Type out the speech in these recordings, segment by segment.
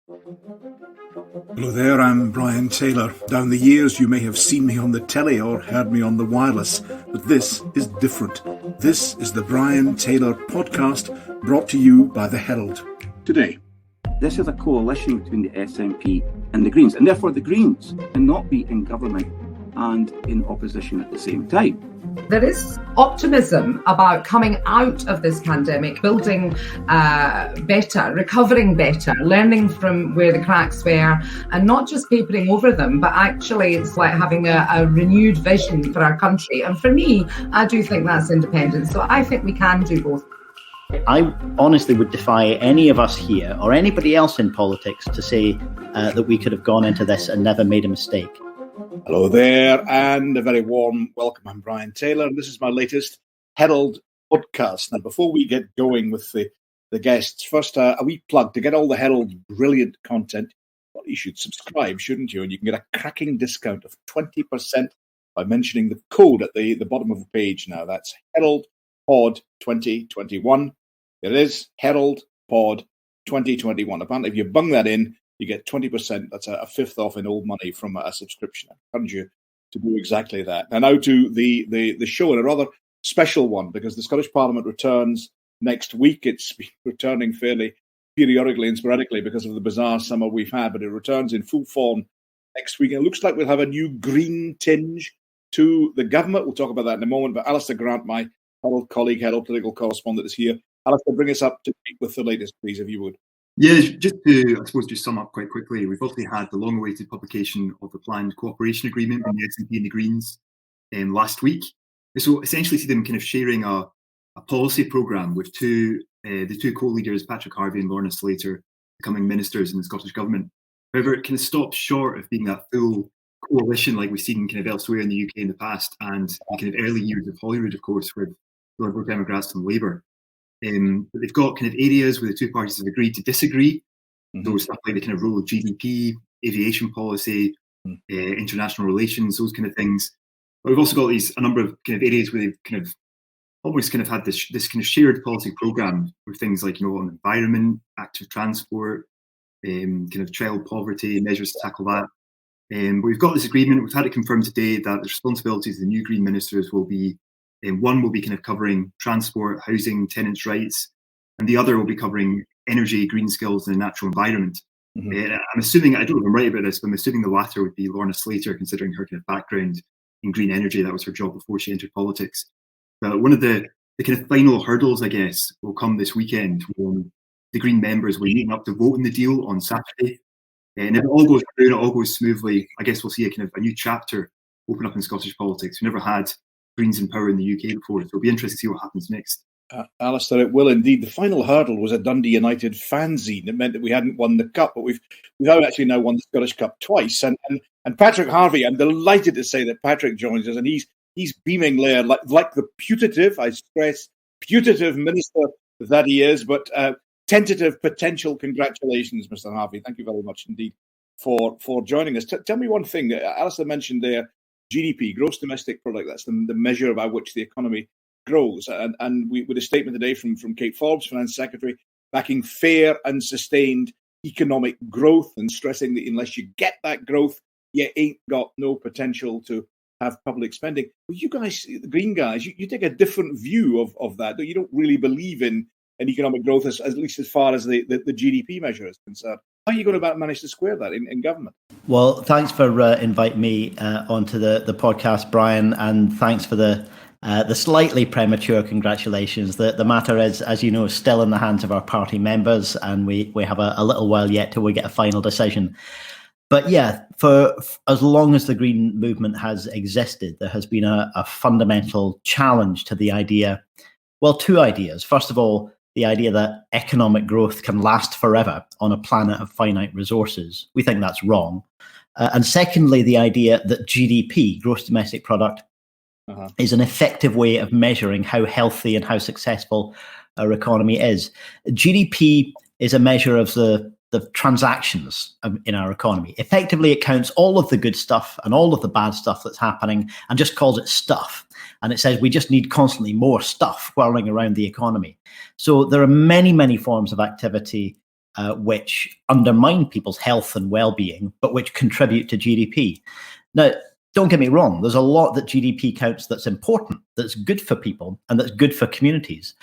Hello there, I'm Brian Taylor. Down the years you may have seen me on the telly or heard me on the wireless, but this is different. This is the Brian Taylor podcast, brought to you by the Herald. Today, this is a coalition between the SNP and the Greens, and therefore the Greens cannot be in government and in opposition at the same time. There is optimism about coming out of this pandemic, building better, recovering better, learning from where the cracks were, and not just papering over them, but actually it's like having a renewed vision for our country. And for me, I do think that's independence. So I think we can do both. I honestly would defy any of us here or anybody else in politics to say that we could have gone into this and never made a mistake. hello there, and a very warm welcome. I'm Brian Taylor, and this is my latest Herald podcast. Now, before we get going with the guests, first a wee plug. To get all the Herald's brilliant content, well, you should subscribe, shouldn't you? And you can get a cracking discount of 20% by mentioning the code at the bottom of the page now. That's Herald Pod 2021. It is Herald Pod 2021. Apparently, if you bung that in, you get 20%. That's a fifth off in old money from a subscription. I encourage you to do exactly that. Now to the show, and a rather special one, because the Scottish Parliament returns next week. It's been returning fairly periodically and sporadically because of the bizarre summer we've had, but it returns in full form next week. And it looks like we'll have a new green tinge to the government. We'll talk about that in a moment. But Alistair Grant, my Herald colleague, Herald political correspondent, is here. Alistair, bring us up to date with the latest, please, if you would. Yeah, just to, I suppose, just sum up quite quickly, we've obviously had the long-awaited publication of the planned cooperation agreement between the SNP and the Greens last week. So essentially see them kind of sharing a policy programme with the two co-leaders, Patrick Harvie and Lorna Slater, becoming ministers in the Scottish Government. However, it kind of stops short of being that full coalition like we've seen kind of elsewhere in the UK in the past, and the kind of early years of Holyrood, of course, with the Liberal Democrats and Labour. But they've got kind of areas where the two parties have agreed to disagree. Those stuff like the kind of role of GDP, aviation policy, international relations, those kind of things. But we've also got a number of kind of areas where they've kind of almost kind of had this kind of shared policy programme with things like, you know, on environment, active transport, kind of child poverty, measures to tackle that. But we've got this agreement. We've had it confirmed today that the responsibilities of the new Green ministers will be one will be kind of covering transport, housing, tenants' rights, and the other will be covering energy, green skills, and the natural environment. I'm assuming, I don't know if I'm right about this, but I'm assuming the latter would be Lorna Slater, considering her kind of background in green energy. That was her job before she entered politics. But one of the kind of final hurdles, I guess, will come this weekend when the Green members will meet up to vote on the deal on Saturday. And if it all goes through and it all goes smoothly, I guess we'll see a new chapter open up in Scottish politics. We never had Greens in power in the UK before, so it'll be interesting to see what happens next. Alistair, it will indeed. The final hurdle was a Dundee United fanzine. It meant that we hadn't won the cup, but we've actually now won the Scottish Cup twice. And Patrick Harvie, I'm delighted to say that Patrick joins us, and he's beaming there like the putative, I stress, putative minister that he is, but tentative potential congratulations, Mr. Harvie. Thank you very much indeed for joining us. Tell me one thing. Alistair mentioned there GDP, gross domestic product. That's the measure by which the economy grows. And we with a statement today from Kate Forbes, Finance Secretary, backing fair and sustained economic growth and stressing that unless you get that growth, you ain't got no potential to have public spending. Well, you guys, the Green guys, you take a different view of that. You don't really believe in economic growth, at least as far as the GDP measure is concerned. How are you going to manage to square that in government? Well, thanks for inviting me onto the podcast, Brian, and thanks for the slightly premature congratulations. The matter is, as you know, still in the hands of our party members, and we have a little while yet till we get a final decision. But yeah, for as long as the Green movement has existed, there has been a fundamental challenge to the idea. Well, two ideas. First of all, the idea that economic growth can last forever on a planet of finite resources. We think that's wrong. And secondly, the idea that GDP, gross domestic product, is an effective way of measuring how healthy and how successful our economy is. GDP is a measure of the transactions in our economy. Effectively, it counts all of the good stuff and all of the bad stuff that's happening and just calls it stuff. And it says we just need constantly more stuff whirling around the economy. So there are many, many forms of activity which undermine people's health and well-being, but which contribute to GDP. Now, don't get me wrong, there's a lot that GDP counts that's important, that's good for people, and that's good for communities.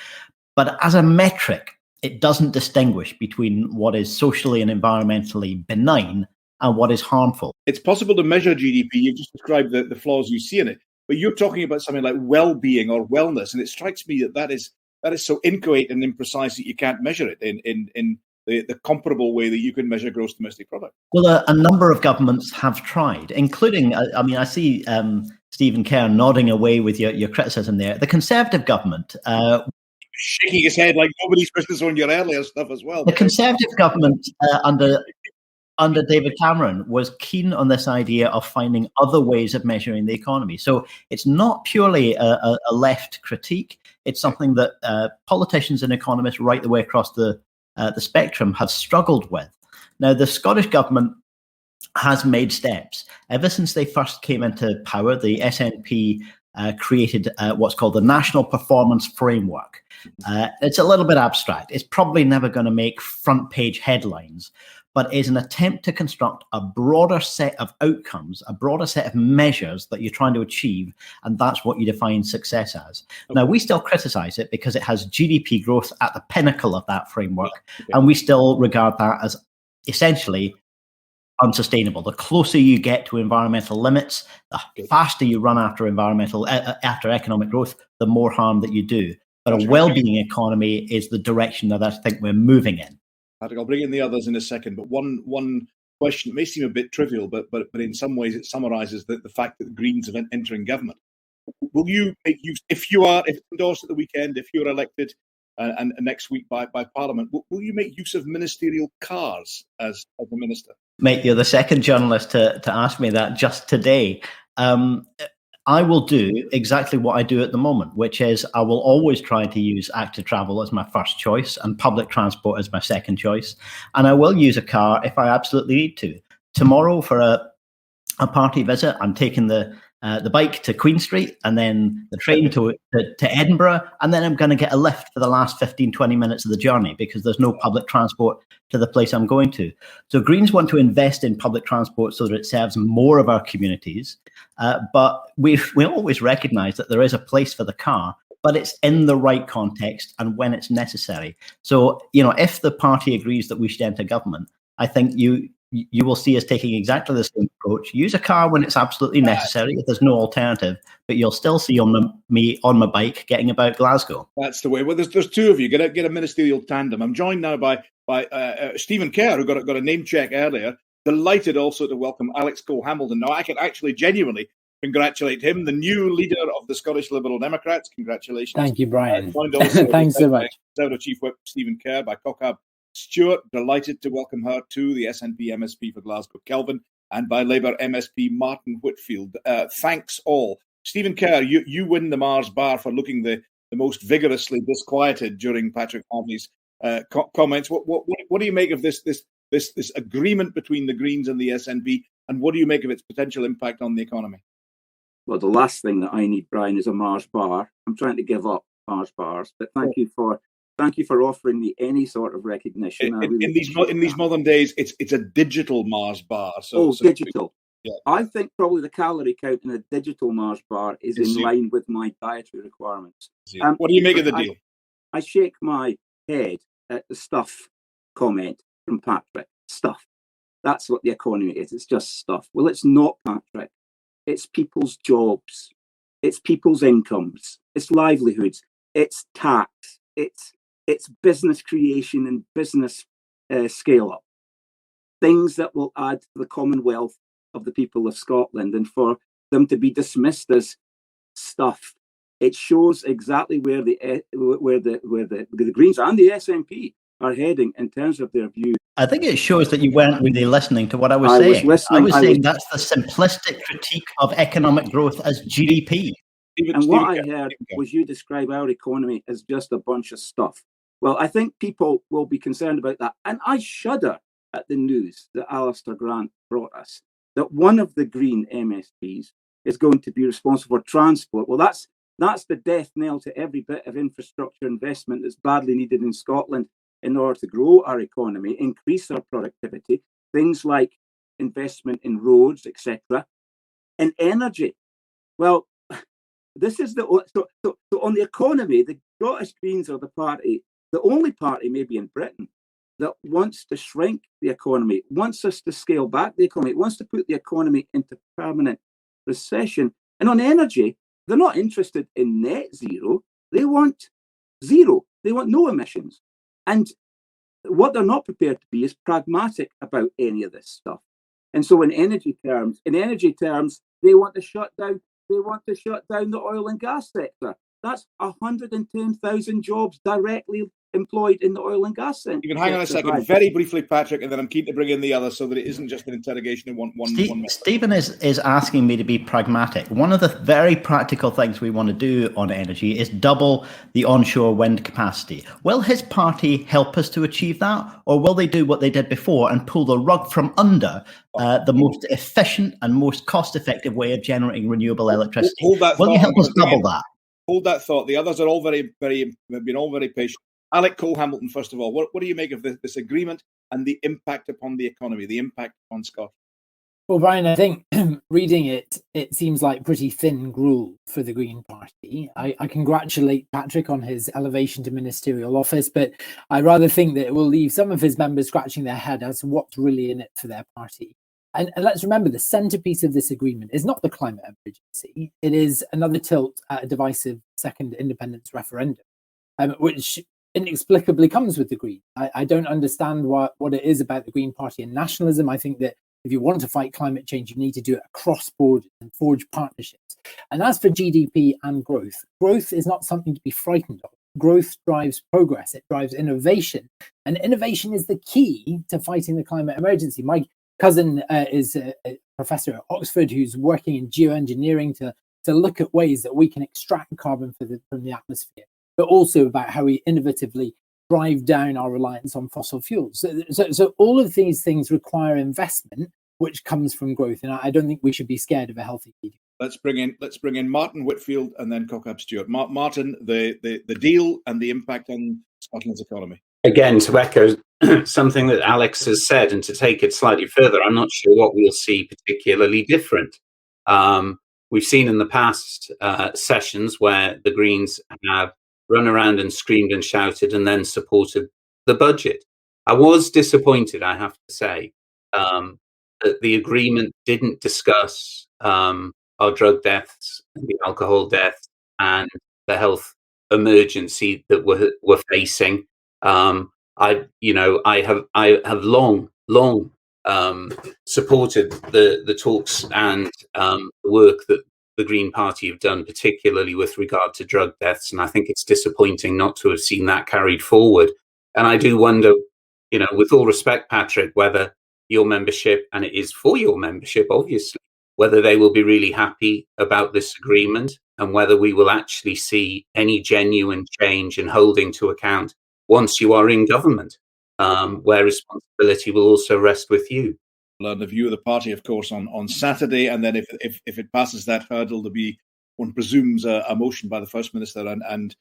But as a metric, it doesn't distinguish between what is socially and environmentally benign and what is harmful. It's possible to measure GDP. You've just described the flaws you see in it, but you're talking about something like well-being or wellness, and it strikes me that is so inchoate and imprecise that you can't measure it in the comparable way that you can measure gross domestic product. Well, a number of governments have tried, including, I see Stephen Kerr nodding away with your criticism there. The Conservative government... shaking his head like nobody's business on your earlier stuff as well. The Conservative government under David Cameron was keen on this idea of finding other ways of measuring the economy. So it's not purely a left critique. It's something that politicians and economists right the way across the spectrum have struggled with. Now, the Scottish government has made steps. Ever since they first came into power, the SNP created what's called the National Performance Framework. It's a little bit abstract. It's probably never going to make front page headlines, but is an attempt to construct a broader set of outcomes, a broader set of measures that you're trying to achieve, and that's what you define success as. Okay. Now, we still criticize it because it has GDP growth at the pinnacle of that framework, and we still regard that as essentially unsustainable. The closer you get to environmental limits, the faster you run after economic growth, the more harm that you do. But a well-being economy is the direction that I think we're moving in. I'll bring in the others in a second, but one question, it may seem a bit trivial, but in some ways it summarises the fact that the Greens are entering government. Will you make use, if endorsed at the weekend, if you're elected and next week by Parliament, will you make use of ministerial cars as a minister? Mate, you're the second journalist to ask me that just today. I will do exactly what I do at the moment, which is I will always try to use active travel as my first choice and public transport as my second choice. And I will use a car if I absolutely need to. Tomorrow for a party visit, I'm taking the bike to Queen Street and then the train to Edinburgh. And then I'm going to get a lift for the last 15, 20 minutes of the journey because there's no public transport to the place I'm going to. So Greens want to invest in public transport so that it serves more of our communities. But we always recognise that there is a place for the car, but it's in the right context and when it's necessary. So, if the party agrees that we should enter government, I think you will see us taking exactly the same approach. Use a car when it's absolutely necessary, if there's no alternative, but you'll still see me on my bike getting about Glasgow. That's the way. Well, there's two of you. Get a ministerial tandem. I'm joined now by Stephen Kerr, who got a name check earlier. Delighted also to welcome Alex Cole-Hamilton. Now, I can actually genuinely congratulate him, the new leader of the Scottish Liberal Democrats. Congratulations. Thank you, Brian. Thanks so much. Conservative Chief Whip Stephen Kerr by Kaukab Stewart. Delighted to welcome her to the SNP MSP for Glasgow Kelvin, and by Labour MSP Martin Whitfield. Thanks all. Stephen Kerr, you win the Mars bar for looking the most vigorously disquieted during Patrick Harvie's comments. What do you make of this agreement between the Greens and the SNP, and what do you make of its potential impact on the economy? Well, the last thing that I need, Brian, is a Mars bar. I'm trying to give up Mars bars, but thank you for offering me any sort of recognition. In these modern days, it's a digital Mars bar. Digital. Yeah. I think probably the calorie count in a digital Mars bar is in line with my dietary requirements. What do you make of the deal? I shake my head at the stuff comment from Patrick. Stuff. That's what the economy is. It's just stuff. Well, it's not, Patrick. It's people's jobs. It's people's incomes. It's livelihoods. It's tax. It's business creation and business scale up. Things that will add to the commonwealth of the people of Scotland, and for them to be dismissed as stuff, it shows exactly where the Greens and the SNP are heading in terms of their view. I think it shows that you weren't really listening to what I was saying. I was saying that's the simplistic critique of economic growth as GDP. And what I heard was you describe our economy as just a bunch of stuff. Well, I think people will be concerned about that. And I shudder at the news that Alistair Grant brought us, that one of the Green MSPs is going to be responsible for transport. Well, that's the death knell to every bit of infrastructure investment that's badly needed in Scotland. in order to grow our economy, increase our productivity, things like investment in roads, etc., and energy. Well, this is so on the economy, the Scottish Greens are the only party maybe in Britain that wants to shrink the economy, wants us to scale back the economy, wants to put the economy into permanent recession. And on energy, they're not interested in net zero. They want zero. They want no emissions. And what they're not prepared to be is pragmatic about any of this stuff. And so in energy terms, they want to shut down the oil and gas sector. That's 110,000 jobs directly employed in the oil and gas sector. You can hang on a second, very briefly, Patrick, and then I'm keen to bring in the other so that it isn't just an interrogation in one minute. Stephen is asking me to be pragmatic. One of the very practical things we want to do on energy is double the onshore wind capacity. Will his party help us to achieve that, or will they do what they did before and pull the rug from under the most efficient and most cost-effective way of generating renewable electricity? Will you help us double that? Hold that thought. The others are all have been all very patient. Alec Cole-Hamilton, first of all, what do you make of this agreement and the impact upon the economy, the impact on Scotland? Well, Brian, I think reading it seems like pretty thin gruel for the Green Party. I congratulate Patrick on his elevation to ministerial office, but I rather think that it will leave some of his members scratching their head as to what's really in it for their party. And let's remember, the centrepiece of this agreement is not the climate emergency. It is another tilt at a divisive second independence referendum, which inexplicably comes with the Greens. I don't understand what it is about the Green Party and nationalism. I think that if you want to fight climate change, you need to do it across borders and forge partnerships. And as for GDP and growth is not something to be frightened of. Growth drives progress. It drives innovation. And innovation is the key to fighting the climate emergency. My cousin is a professor at Oxford who's working in geoengineering to look at ways that we can extract carbon from the atmosphere, but also about how we innovatively drive down our reliance on fossil fuels. So all of these things require investment, which comes from growth. And I don't think we should be scared of a healthy GDP. Let's bring in Martin Whitfield and then Kaukab Stewart. Martin, the deal and the impact on Scotland's economy. Again, to echo something that Alex has said and to take it slightly further, I'm not sure what we'll see particularly different. We've seen in the past sessions where the Greens have run around and screamed and shouted and then supported the budget. I was disappointed, I have to say, that the agreement didn't discuss our drug deaths, the alcohol deaths, and the health emergency that we're facing. I have long supported the talks and the work that the Green Party have done, particularly with regard to drug deaths, and I think it's disappointing not to have seen that carried forward. And I do wonder, with all respect, Patrick, whether your membership, and it is for your membership, obviously, whether they will be really happy about this agreement and whether we will actually see any genuine change in holding to account once you are in government, where responsibility will also rest with you. Learn the view of the party, of course, on Saturday, and then if it passes that hurdle, there'll be, one presumes, a motion by the First Minister and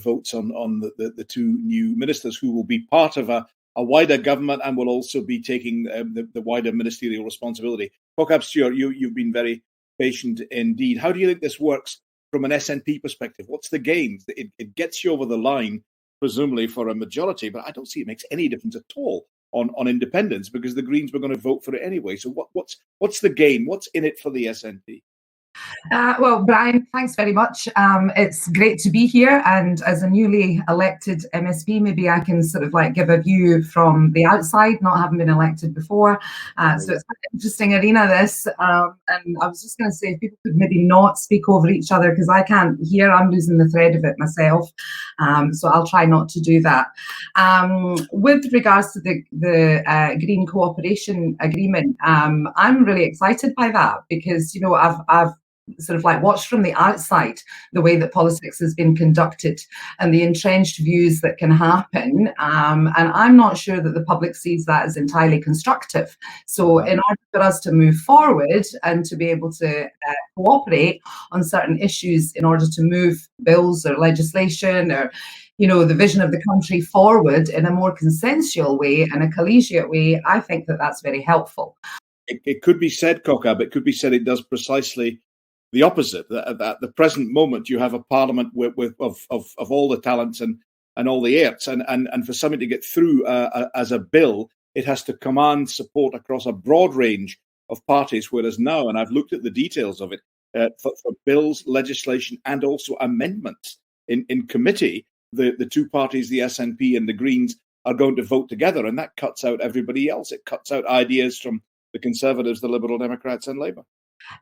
votes on the two new ministers who will be part of a wider government and will also be taking the wider ministerial responsibility. Kaukab Stewart, you've been very patient indeed. How do you think this works from an SNP perspective? What's the gain? It gets you over the line, presumably for a majority, but I don't see it makes any difference at all on independence, because the Greens were going to vote for it anyway. So what's the gain? What's in it for the SNP? Well, Brian, thanks very much. It's great to be here, and as a newly elected MSP, maybe I can sort of give a view from the outside, not having been elected before. So it's quite an interesting arena, this. And I was just going to say, if people could maybe not speak over each other, because I can't hear, I'm losing the thread of it myself. So I'll try not to do that. With regards to the Green Cooperation Agreement, I'm really excited by that, because, I've sort of watched from the outside the way that politics has been conducted and the entrenched views that can happen. And I'm not sure that the public sees that as entirely constructive. So in order for us to move forward and to be able to cooperate on certain issues in order to move bills or legislation or the vision of the country forward in a more consensual way and a collegiate way, I think that that's very helpful. It could be said, Kaukab, it could be said it does precisely the opposite. That at the present moment, you have a parliament of all the talents and all the arts, and for something to get through as a bill, it has to command support across a broad range of parties, whereas now, and I've looked at the details of it, for bills, legislation, and also amendments in committee, the two parties, the SNP and the Greens, are going to vote together, and that cuts out everybody else. It cuts out ideas from the Conservatives, the Liberal Democrats, and Labour.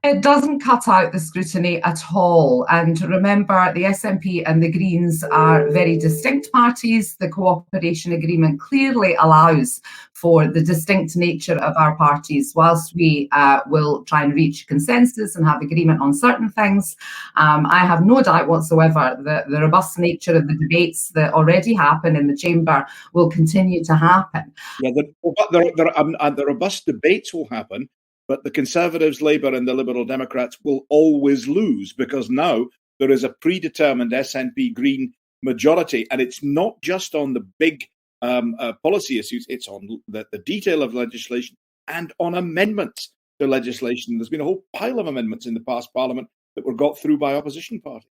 It doesn't cut out the scrutiny at all. And remember, the SNP and the Greens are very distinct parties. The cooperation agreement clearly allows for the distinct nature of our parties. Whilst we will try and reach consensus and have agreement on certain things, I have no doubt whatsoever that the robust nature of the debates that already happen in the chamber will continue to happen. Yeah, the robust debates will happen, but the Conservatives, Labour and the Liberal Democrats will always lose, because now there is a predetermined SNP Green majority, and it's not just on the big policy issues, it's on the detail of legislation and on amendments to legislation. There's been a whole pile of amendments in the past Parliament that were got through by opposition parties.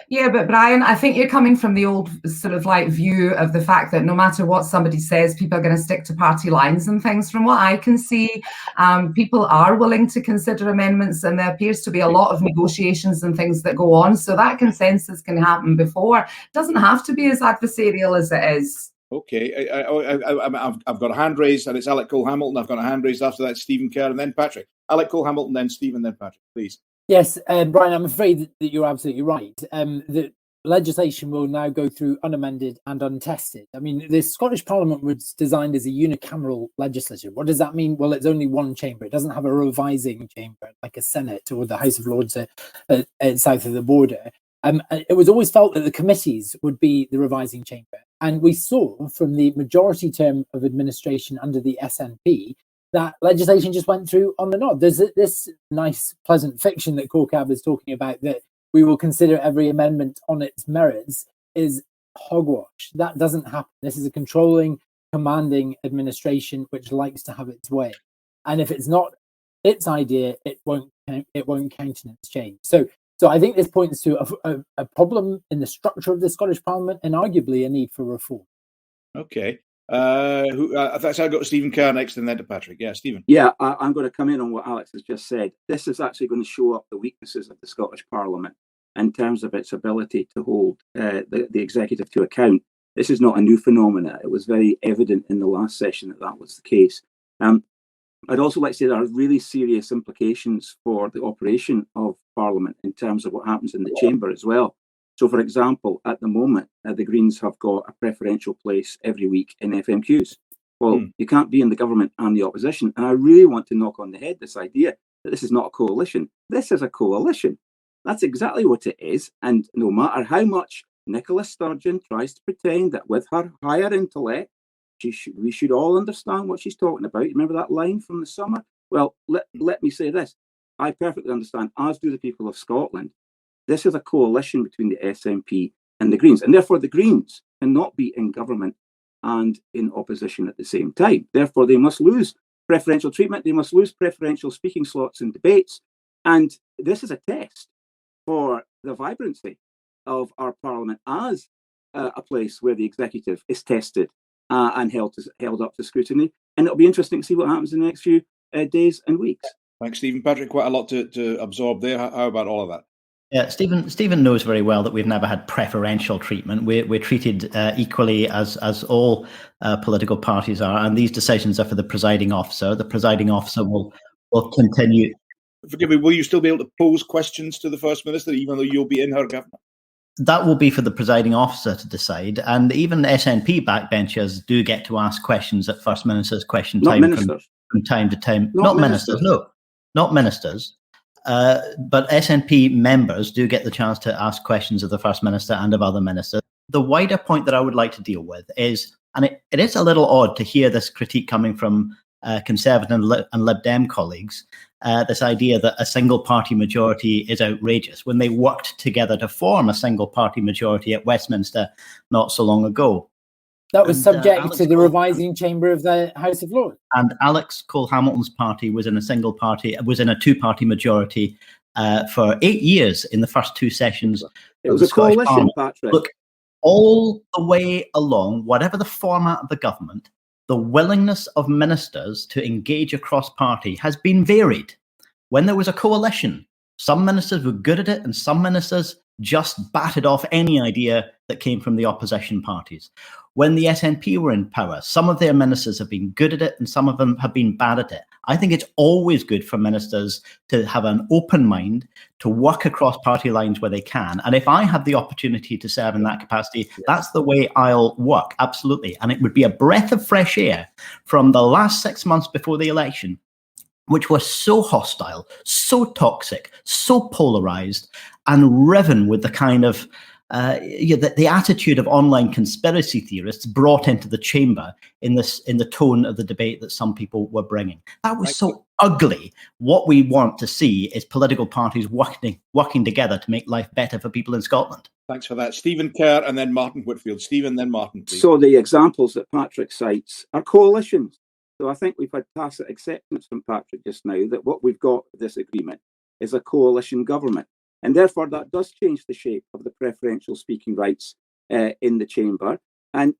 Yeah, but Brian, I think you're coming from the old sort of like view of the fact that no matter what somebody says, people are going to stick to party lines and things. From what I can see, people are willing to consider amendments, and there appears to be a lot of negotiations and things that go on. So that consensus can happen before. It doesn't have to be as adversarial as it is. Okay, I've got a hand raised, and it's Alec Cole-Hamilton. I've got a hand raised after that, Stephen Kerr, and then Patrick. Alec Cole-Hamilton, then Stephen, then Patrick, please. Yes, Brian, I'm afraid that you're absolutely right. The legislation will now go through unamended and untested. I mean, the Scottish Parliament was designed as a unicameral legislature. What does that mean? Well, it's only one chamber. It doesn't have a revising chamber like a Senate or the House of Lords south of the border. It was always felt that the committees would be the revising chamber. And we saw from the majority term of administration under the SNP that legislation just went through on the nod. There's this nice, pleasant fiction that Kaukab is talking about, that we will consider every amendment on its merits, is hogwash. That doesn't happen. This is a controlling, commanding administration which likes to have its way. And if it's not its idea, it won't countenance change. So I think this points to a problem in the structure of the Scottish Parliament, and arguably a need for reform. Okay. I think I'll go to Stephen Kerr next, and then to Patrick. Yeah, Stephen. Yeah, I'm going to come in on what Alex has just said. This is actually going to show up the weaknesses of the Scottish Parliament in terms of its ability to hold the executive to account. This is not a new phenomenon. It was very evident in the last session that was the case. I'd also like to say there are really serious implications for the operation of Parliament in terms of what happens in the chamber as well. So, for example, at the moment, the Greens have got a preferential place every week in FMQs. Well, you can't be in the government and the opposition. And I really want to knock on the head this idea that this is not a coalition. This is a coalition. That's exactly what it is. And no matter how much Nicola Sturgeon tries to pretend that with her higher intellect, we should all understand what she's talking about. You remember that line from the summer? Well, let me say this. I perfectly understand, as do the people of Scotland. This is a coalition between the SNP and the Greens, and therefore the Greens cannot be in government and in opposition at the same time. Therefore, they must lose preferential treatment. They must lose preferential speaking slots in debates. And this is a test for the vibrancy of our Parliament as a place where the executive is tested and held up to scrutiny. And it'll be interesting to see what happens in the next few days and weeks. Thanks, Stephen. Patrick, quite a lot to absorb there. How about all of that? Yeah, Stephen knows very well that we've never had preferential treatment. We're treated equally as all political parties are, and these decisions are for the presiding officer. The presiding officer will continue. Forgive me, will you still be able to pose questions to the First Minister, even though you'll be in her government? That will be for the presiding officer to decide, and even SNP backbenchers do get to ask questions at First Minister's question time from time to time. Not ministers, no, not ministers. But SNP members do get the chance to ask questions of the First Minister and of other ministers. The wider point that I would like to deal with is, and it is a little odd to hear this critique coming from Conservative and Lib Dem colleagues, this idea that a single party majority is outrageous when they worked together to form a single party majority at Westminster not so long ago. That was subject to the revising chamber of the House of Lords. And Alex Cole-Hamilton's party was in a two-party majority for 8 years in the first two sessions. It was a coalition, Patrick. Look, all the way along, whatever the format of the government, the willingness of ministers to engage across party has been varied. When there was a coalition, some ministers were good at it and some ministers just batted off any idea that came from the opposition parties. When the SNP were in power, some of their ministers have been good at it and some of them have been bad at it. I think it's always good for ministers to have an open mind, to work across party lines where they can. And if I have the opportunity to serve in that capacity, that's the way I'll work, absolutely. And it would be a breath of fresh air from the last 6 months before the election, which was so hostile, so toxic, so polarized, and riven with the kind of the attitude of online conspiracy theorists brought into the chamber in the tone of the debate that some people were bringing. That was so ugly. What we want to see is political parties working together to make life better for people in Scotland. Thanks for that. Stephen Kerr and then Martin Whitfield. Stephen, then Martin, please. So the examples that Patrick cites are coalitions. So I think we've had tacit acceptance from Patrick just now that what we've got with this agreement is a coalition government. And therefore, that does change the shape of the preferential speaking rights in the chamber. And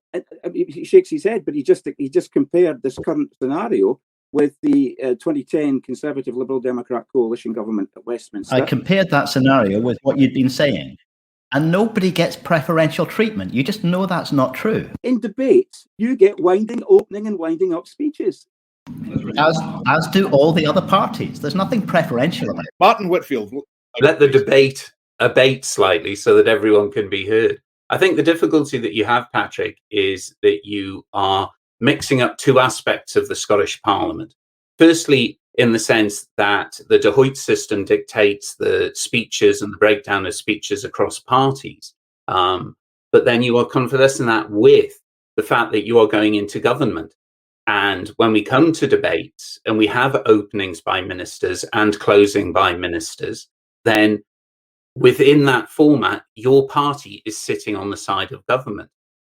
he shakes his head, but he just compared this current scenario with the 2010 Conservative Liberal Democrat coalition government at Westminster. I compared that scenario with what you'd been saying. And nobody gets preferential treatment. You just know that's not true. In debates, you get opening and winding up speeches. As do all the other parties. There's nothing preferential about it. Martin Whitfield. Let the debate abate slightly so that everyone can be heard. I think the difficulty that you have, Patrick, is that you are mixing up two aspects of the Scottish Parliament. Firstly, in the sense that the De Hoyt system dictates the speeches and the breakdown of speeches across parties. But then you are convalescing that with the fact that you are going into government. And when we come to debates and we have openings by ministers and closing by ministers, then within that format, your party is sitting on the side of government.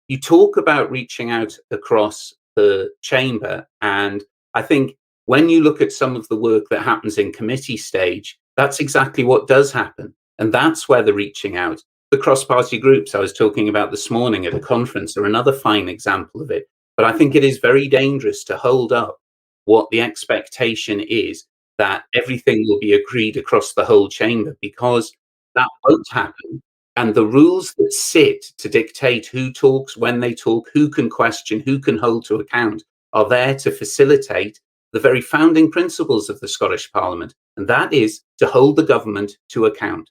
You talk about reaching out across the chamber, and I think when you look at some of the work that happens in committee stage, that's exactly what does happen. And that's where the reaching out. The cross-party groups I was talking about this morning at a conference are another fine example of it. But I think it is very dangerous to hold up what the expectation is that everything will be agreed across the whole chamber, because that won't happen. And the rules that sit to dictate who talks, when they talk, who can question, who can hold to account, are there to facilitate the very founding principles of the Scottish Parliament, and that is to hold the government to account.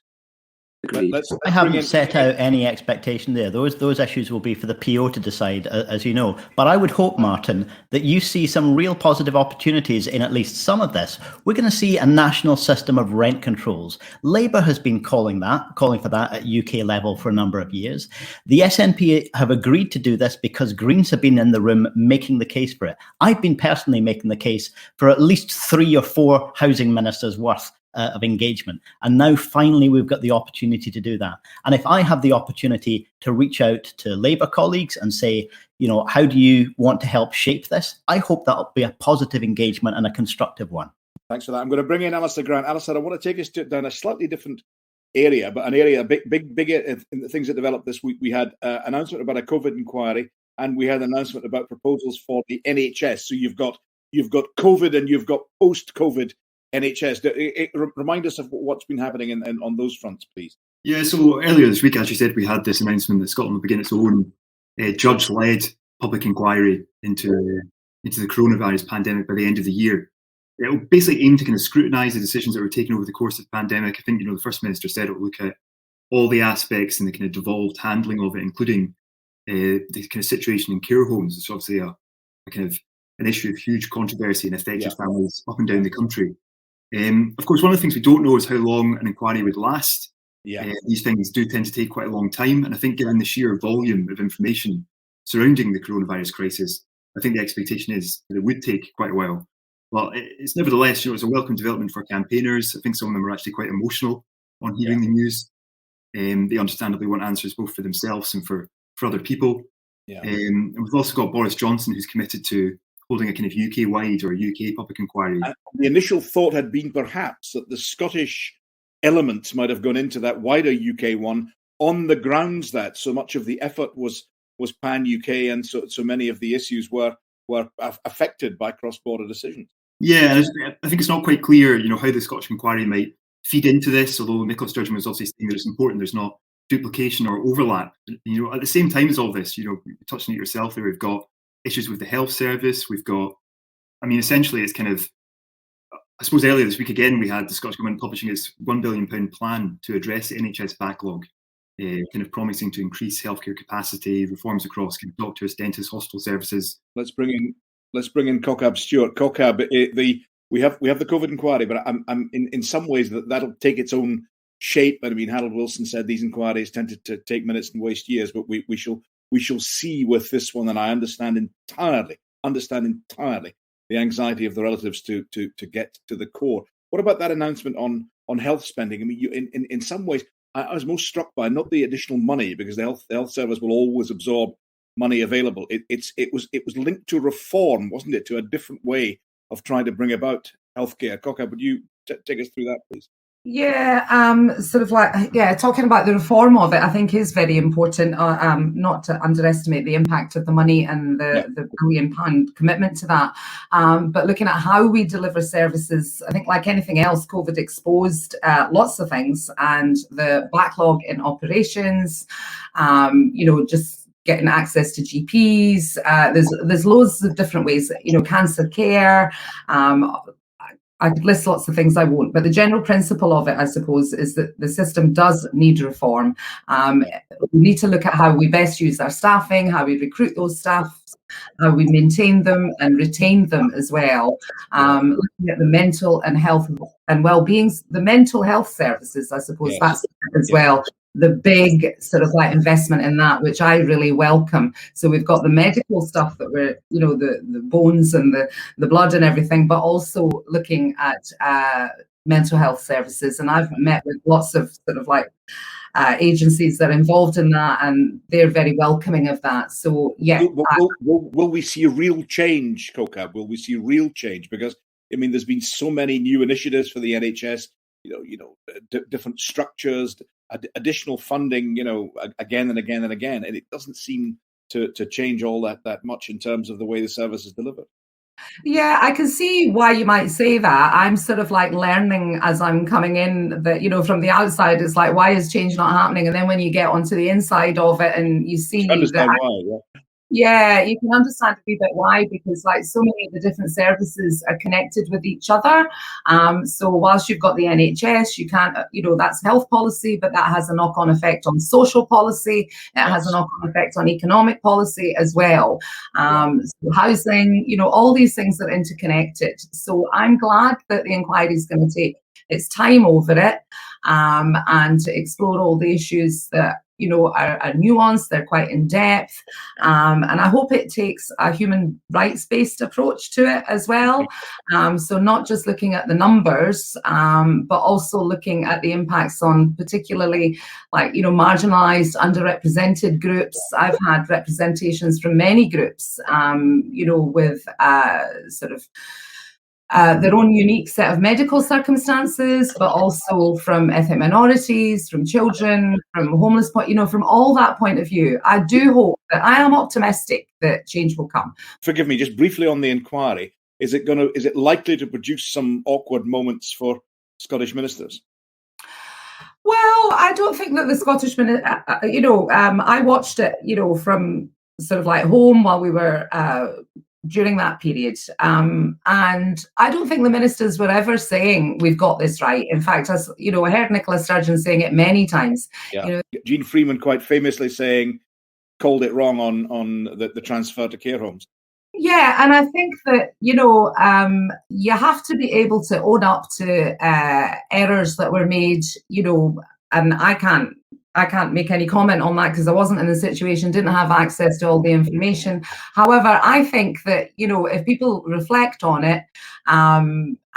I haven't set out any expectation there. Those issues will be for the PO to decide, as you know. But I would hope, Martin, that you see some real positive opportunities in at least some of this. We're going to see a national system of rent controls. Labour has been calling for that at UK level for a number of years. The SNP have agreed to do this because Greens have been in the room making the case for it. I've been personally making the case for at least 3 or 4 housing ministers worth of engagement. And now finally we've got the opportunity to do that. And if I have the opportunity to reach out to Labour colleagues and say, how do you want to help shape this? I hope that'll be a positive engagement and a constructive one. Thanks for that. I'm going to bring in Alistair Grant. Alistair, I want to take us down a slightly different area, but an area big in the things that developed this week. We had an announcement about a COVID inquiry, and we had an announcement about proposals for the NHS. So you've got COVID and you've got post-COVID NHS. Remind us of what's been happening on those fronts, please. Yeah, so earlier this week, as you said, we had this announcement that Scotland will begin its own judge-led public inquiry into the coronavirus pandemic by the end of the year. It will basically aim to kind of scrutinise the decisions that were taken over the course of the pandemic. I think, the First Minister said it will look at all the aspects and the kind of devolved handling of it, including the kind of situation in care homes. It's obviously a kind of an issue of huge controversy and affected families up and down the country. Of course, one of the things we don't know is how long an inquiry would last. These things do tend to take quite a long time. And I think given the sheer volume of information surrounding the coronavirus crisis, I think the expectation is that it would take quite a while. Well, it's nevertheless, it's a welcome development for campaigners. I think some of them are actually quite emotional on hearing the news. They understandably want answers both for themselves and for other people. And we've also got Boris Johnson, who's committed to holding a kind of UK-wide or UK public inquiry. The initial thought had been perhaps that the Scottish elements might have gone into that wider UK one on the grounds that so much of the effort was pan-UK, and so many of the issues were affected by cross-border decisions. Yeah, I think it's not quite clear, how the Scottish inquiry might feed into this, although Nicola Sturgeon was obviously saying that it's important there's not duplication or overlap. At the same time as all this, you touched on it yourself there, we've got issues with the health service, we've got, essentially it's kind of, I suppose earlier this week again, we had the Scottish Government publishing its £1 billion plan to address the NHS backlog, kind of promising to increase healthcare capacity, reforms across kind of doctors, dentists, hospital services. Let's bring in Kaukab Stewart. Kaukab, we have the COVID inquiry, but I'm in some ways that'll take its own shape. Harold Wilson said these inquiries tended to take minutes and waste years, but we shall see with this one, and I understand entirely the anxiety of the relatives to get to the core. What about that announcement on health spending? In some ways, I was most struck by not the additional money, because the health service will always absorb money available. It was linked to reform, wasn't it? To a different way of trying to bring about healthcare. Kaukab, would you take us through that, please? Yeah, talking about the reform of it, I think is very important, not to underestimate the impact of the money and the £1 billion commitment to that. But looking at how we deliver services, I think like anything else, COVID exposed lots of things, and the backlog in operations, just getting access to GPs. There's loads of different ways, cancer care. I could list lots of things, I won't, but the general principle of it, I suppose, is that the system does need reform. We need to look at how we best use our staffing, how we recruit those staff, how we maintain them and retain them as well. Looking at the mental and health and well-being, the mental health services, I suppose that's as well. The big sort of like investment in that, which I really welcome. So we've got the medical stuff that we're, the bones and the blood and everything, but also looking at mental health services. And I've met with lots of sort of like agencies that are involved in that, and they're very welcoming of that. So yeah. Will we see a real change, Kaukab? Will we see real change? Because there's been so many new initiatives for the NHS, different structures, additional funding, again and again and again, and it doesn't seem to change all that much in terms of the way the service is delivered. Yeah, I can see why you might say that. I'm sort of like learning as I'm coming in that, from the outside, it's like, why is change not happening? And then when you get onto the inside of it and you see understand why, yeah, you can understand a wee bit why, because like so many of the different services are connected with each other. So whilst you've got the NHS, you can't, that's health policy, but that has a knock-on effect on social policy. It has a knock-on effect on economic policy as well. So housing, all these things are interconnected. So I'm glad that the inquiry is going to take its time over it and to explore all the issues that are nuanced, they're quite in depth, and I hope it takes a human rights-based approach to it as well. So not just looking at the numbers, but also looking at the impacts on particularly like, marginalised, underrepresented groups. I've had representations from many groups, with sort of their own unique set of medical circumstances, but also from ethnic minorities, from children, from homeless, from all that point of view. I do hope that I am optimistic that change will come. Forgive me, just briefly on the inquiry, is it likely to produce some awkward moments for Scottish ministers? Well, I don't think that the Scottish minister, I watched it, from sort of like home while we were during that period. And I don't think the ministers were ever saying we've got this right. In fact, as I heard Nicola Sturgeon saying it many times. Jean Freeman quite famously called it wrong on the transfer to care homes. Yeah, and I think that, you have to be able to own up to errors that were made, and I can't make any comment on that because I wasn't in the situation, didn't have access to all the information. However, I think that, if people reflect on it,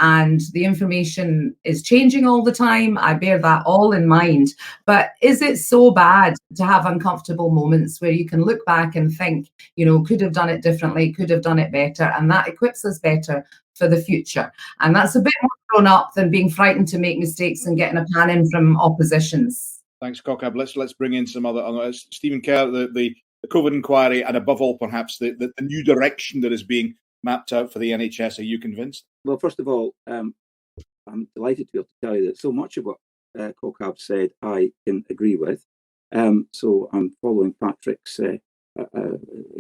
and the information is changing all the time, I bear that all in mind. But is it so bad to have uncomfortable moments where you can look back and think, could have done it differently, could have done it better, and that equips us better for the future? And that's a bit more grown up than being frightened to make mistakes and getting a pan in from oppositions. Thanks, Kaukab. Let's bring in some other Stephen Kerr, the COVID inquiry, and above all, perhaps the new direction that is being mapped out for the NHS. Are you convinced? Well, first of all, I'm delighted to be able to tell you that so much of what Kaukab said I can agree with. So I'm following Patrick's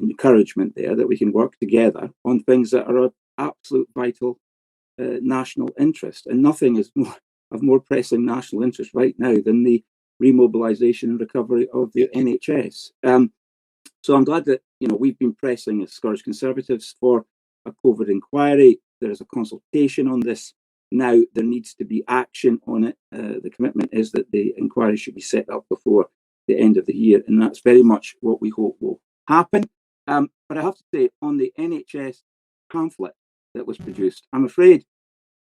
encouragement there that we can work together on things that are of absolute vital national interest. And nothing is of more pressing national interest right now than the remobilisation and recovery of the NHS. So I'm glad that we've been pressing as Scottish Conservatives for a COVID inquiry. There is a consultation on this now. There needs to be action on it. The commitment is that the inquiry should be set up before the end of the year, and that's very much what we hope will happen. But I have to say, on the NHS pamphlet that was produced, I'm afraid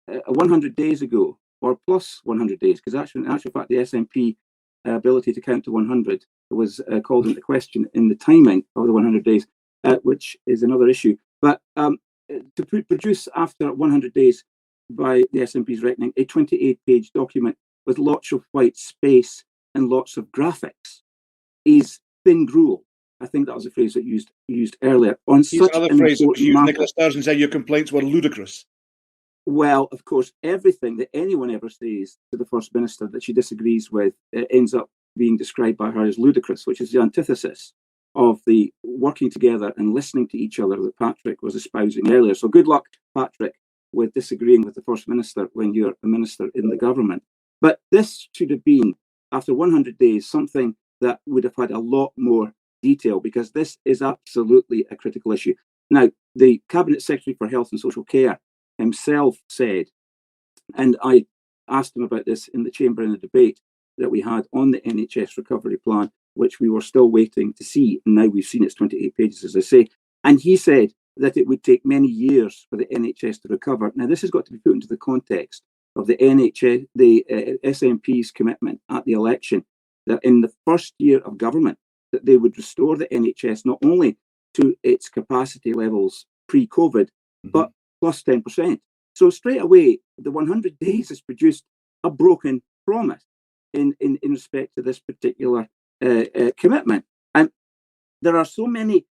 100 days ago, or plus 100 days, because actually, in actual fact, the SNP ability to count to 100 was called into question in the timing of the 100 days, which is another issue. But to produce after 100 days, by the SNP's reckoning, a 28-page document with lots of white space and lots of graphics is thin gruel. I think that was a phrase that used earlier. On such another phrase that was used. Nicola Sturgeon said your complaints were ludicrous. Well, of course, everything that anyone ever says to the First Minister that she disagrees with ends up being described by her as ludicrous, which is the antithesis of the working together and listening to each other that Patrick was espousing earlier. So good luck, Patrick, with disagreeing with the First Minister when you're a minister in the government. But this should have been, after 100 days, something that would have had a lot more detail, because this is absolutely a critical issue. Now, the Cabinet Secretary for Health and Social Care himself said, and I asked him about this in the chamber in a debate that we had on the NHS recovery plan, which we were still waiting to see, and now we've seen it's 28 pages, as I say, and he said that it would take many years for the NHS to recover. Now, this has got to be put into the context of the NHS, the SNP's commitment at the election, that in the first year of government, that they would restore the NHS not only to its capacity levels pre-COVID, but plus 10%. So straight away, the 100 days has produced a broken promise in respect to this particular commitment. And there are so many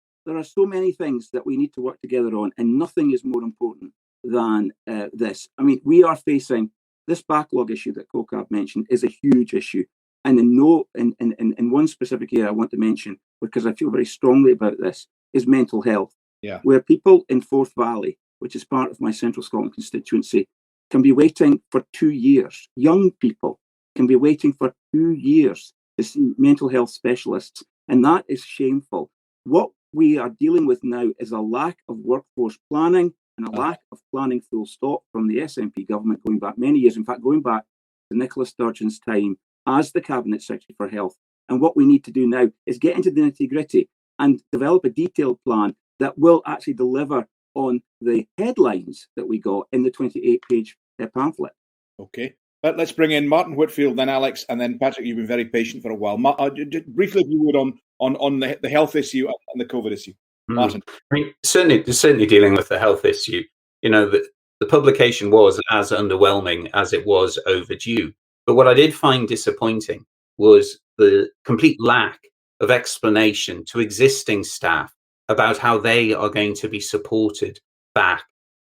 things that we need to work together on, and nothing is more important than this. I mean, we are facing this backlog issue that Kaukab mentioned is a huge issue. And in one specific area I want to mention, because I feel very strongly about this, is mental health. Yeah. Where people in Forth Valley, which is part of my Central Scotland constituency, can be waiting for 2 years. Young people can be waiting for 2 years to see mental health specialists, and that is shameful. What we are dealing with now is a lack of workforce planning and a lack of planning full stop from the SNP government going back many years, in fact, going back to Nicola Sturgeon's time as the Cabinet Secretary for Health. And what we need to do now is get into the nitty-gritty and develop a detailed plan that will actually deliver on the headlines that we got in the 28-page pamphlet. Okay. Let's bring in Martin Whitfield, then Alex, and then Patrick. You've been very patient for a while. Briefly, if you would, on the health issue and the COVID issue. Martin. I mean, certainly dealing with the health issue, the publication was as underwhelming as it was overdue. But what I did find disappointing was the complete lack of explanation to existing staff about how they are going to be supported back.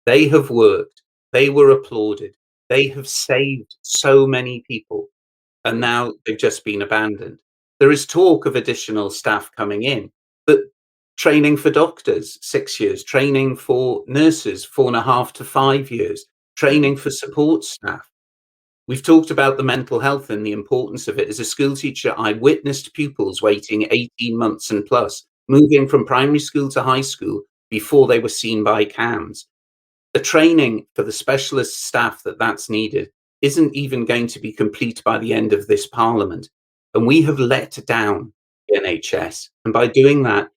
They have worked, they were applauded, they have saved so many people, and now they've just been abandoned. There is talk of additional staff coming in, but training for doctors, 6 years, training for nurses, 4.5 to 5 years, training for support staff. We've talked about the mental health and the importance of it. As a school teacher, I witnessed pupils waiting 18 months and plus, moving from primary school to high school before they were seen by CAMS. The training for the specialist staff that's needed isn't even going to be complete by the end of this Parliament. And we have let down the NHS. And by doing that,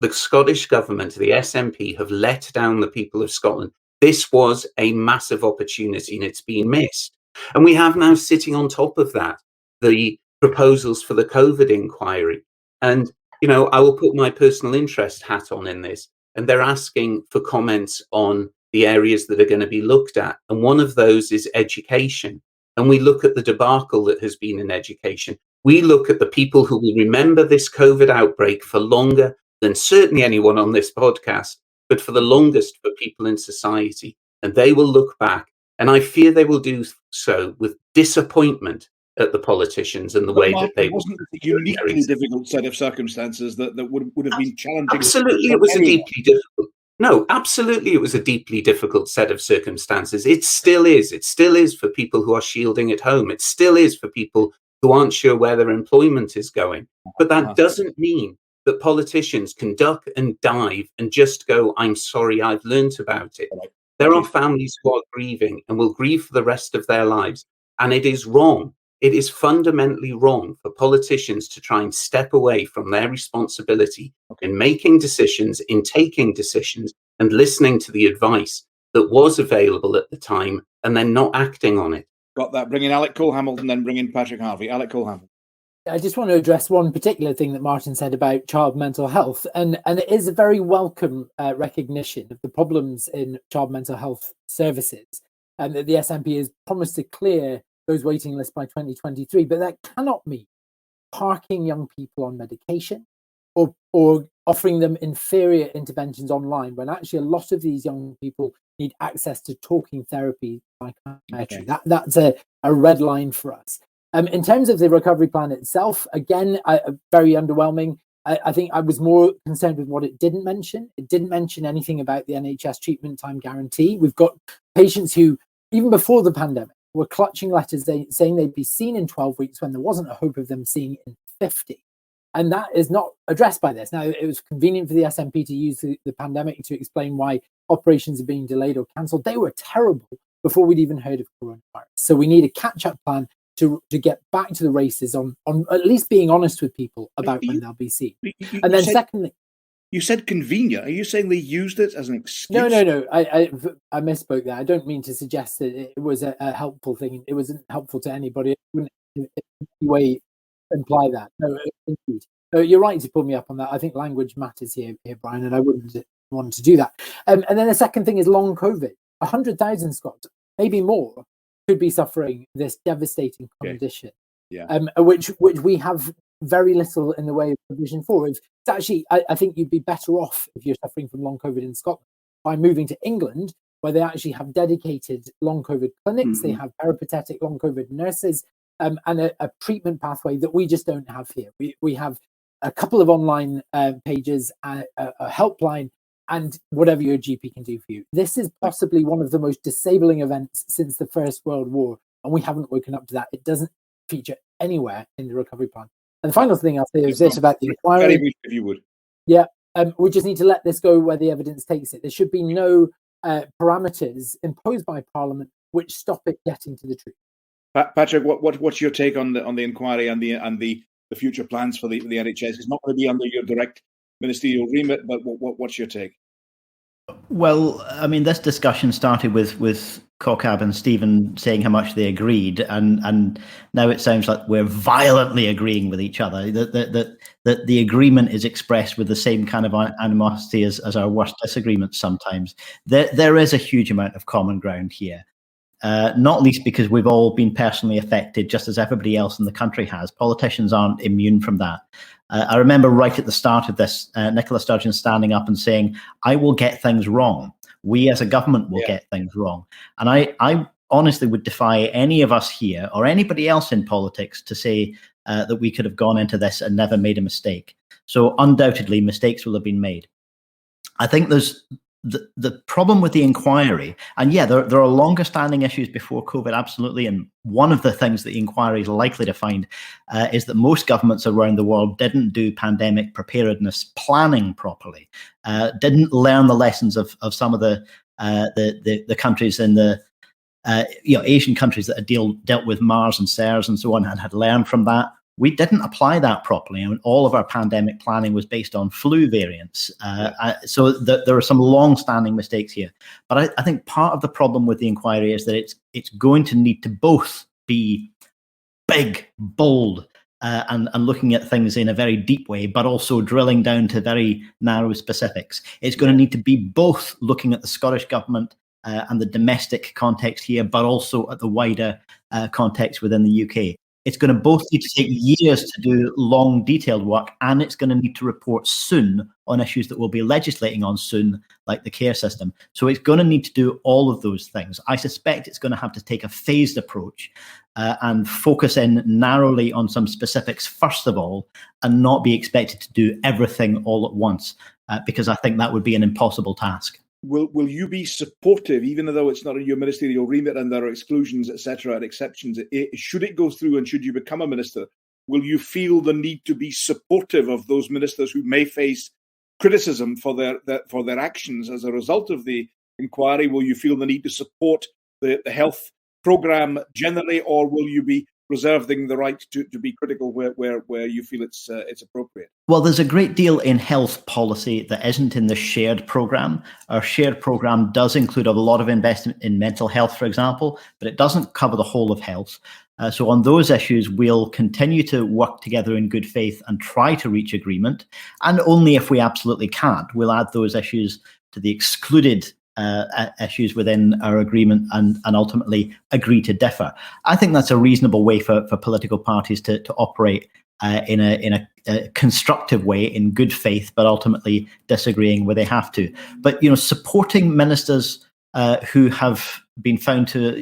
the Scottish Government, the SNP, have let down the people of Scotland. This was a massive opportunity and it's been missed. And we have now sitting on top of that, the proposals for the COVID inquiry. And, you know, I will put my personal interest hat on in this. And they're asking for comments on the areas that are going to be looked at. And one of those is education. And we look at the debacle that has been in education. We look at the people who will remember this COVID outbreak for longer than certainly anyone on this podcast, but for the longest for people in society. And they will look back, and I fear they will do so with disappointment at the politicians and the way that they... Wasn't it a uniquely difficult set of circumstances that would have been challenging? Absolutely, it was a deeply difficult... No, absolutely, it was a deeply difficult set of circumstances. It still is. It still is for people who are shielding at home. It still is for people who aren't sure where their employment is going. But that doesn't mean that politicians can duck and dive and just go, I'm sorry, I've learnt about it. There are families who are grieving and will grieve for the rest of their lives. And it is wrong. It is fundamentally wrong for politicians to try and step away from their responsibility in making decisions, in taking decisions, and listening to the advice that was available at the time and then not acting on it. Got that. Bring in Alec Cole-Hamilton, then bring in Patrick Harvie. Alec Cole-Hamilton. I just want to address one particular thing that Martin said about child mental health, and it is a very welcome recognition of the problems in child mental health services, and that the SNP has promised to clear those waiting lists by 2023, but that cannot mean parking young people on medication or offering them inferior interventions online, when actually a lot of these young people need access to talking therapy, psychiatry. That's a red line for us. In terms of the recovery plan itself, again, very underwhelming. I think I was more concerned with what it didn't mention. It didn't mention anything about the NHS treatment time guarantee. We've got patients who, even before the pandemic, were clutching letters saying they'd be seen in 12 weeks when there wasn't a hope of them seeing in 50. And that is not addressed by this. Now, it was convenient for the SNP to use the pandemic to explain why operations are being delayed or cancelled. They were terrible before we'd even heard of coronavirus. So we need a catch-up plan to get back to the races on at least being honest with people about when they'll be seen. And then secondly... You said convenient. Are you saying they used it as an excuse? No. I misspoke there. I don't mean to suggest that it was a helpful thing. It wasn't helpful to anybody. It wouldn't in any way imply that. No, indeed. So you're right to pull me up on that. I think language matters here, Brian, and I wouldn't want to do that. And then the second thing is long COVID. 100,000 Scots, maybe more, could be suffering this devastating condition, which we have very little in the way of provision for. It's actually, I think you'd be better off if you're suffering from long COVID in Scotland by moving to England, where they actually have dedicated long COVID clinics. They have peripatetic long COVID nurses, and a treatment pathway that we just don't have here. We have a couple of online pages, a helpline, and whatever your GP can do for you. This is possibly one of the most disabling events since the First World War, and we haven't woken up to that. It doesn't feature anywhere in the recovery plan. And the final thing I'll say is this about the inquiry. Very brief, if you would. Yeah, we just need to let this go where the evidence takes it. There should be no parameters imposed by Parliament which stop it getting to the truth. Patrick, what's your take on the inquiry and the future plans for the NHS? It's not going to be under your direct ministerial remit, but what's your take? Well, I mean, this discussion started with Kaukab and Stephen saying how much they agreed, and now it sounds like we're violently agreeing with each other. That the agreement is expressed with the same kind of animosity as our worst disagreements sometimes. There is a huge amount of common ground here, not least because we've all been personally affected, just as everybody else in the country has. Politicians aren't immune from that. I remember right at the start of this, Nicola Sturgeon standing up and saying, I will get things wrong. We as a government will get things wrong. And I honestly would defy any of us here or anybody else in politics to say that we could have gone into this and never made a mistake. So undoubtedly, mistakes will have been made. I think there's the problem with the inquiry, and there are longer standing issues before COVID, absolutely. And one of the things that the inquiry is likely to find is that most governments around the world didn't do pandemic preparedness planning properly, didn't learn the lessons of some of the countries in the Asian countries that had dealt with MERS and SARS and so on, and had learned from that. we didn't apply that properly. I mean, all of our pandemic planning was based on flu variants. So there are some long-standing mistakes here. But I think part of the problem with the inquiry is that it's going to need to both be big, bold, and looking at things in a very deep way, but also drilling down to very narrow specifics. It's going to need to be both looking at the Scottish government and the domestic context here, but also at the wider context within the UK. It's going to both need to take years to do long, detailed work, and it's going to need to report soon on issues that we'll be legislating on soon, like the care system. So it's going to need to do all of those things. I suspect it's going to have to take a phased approach and focus in narrowly on some specifics first of all, and not be expected to do everything all at once, because I think that would be an impossible task. Will you be supportive, even though it's not in your ministerial remit and there are exclusions, etc., and exceptions? Should it go through and should you become a minister, will you feel the need to be supportive of those ministers who may face criticism for their actions as a result of the inquiry? Will you feel the need to support the health programme generally, or will you be reserving the right to be critical where you feel it's appropriate? Well, there's a great deal in health policy that isn't in the shared programme. Our shared programme does include a lot of investment in mental health, for example, but it doesn't cover the whole of health. So on those issues, we'll continue to work together in good faith and try to reach agreement. And only if we absolutely can't, we'll add those issues to the excluded issues within our agreement and ultimately agree to differ. I think that's a reasonable way for political parties to operate in a constructive way, in good faith, but ultimately disagreeing where they have to. But, supporting ministers who have been found to,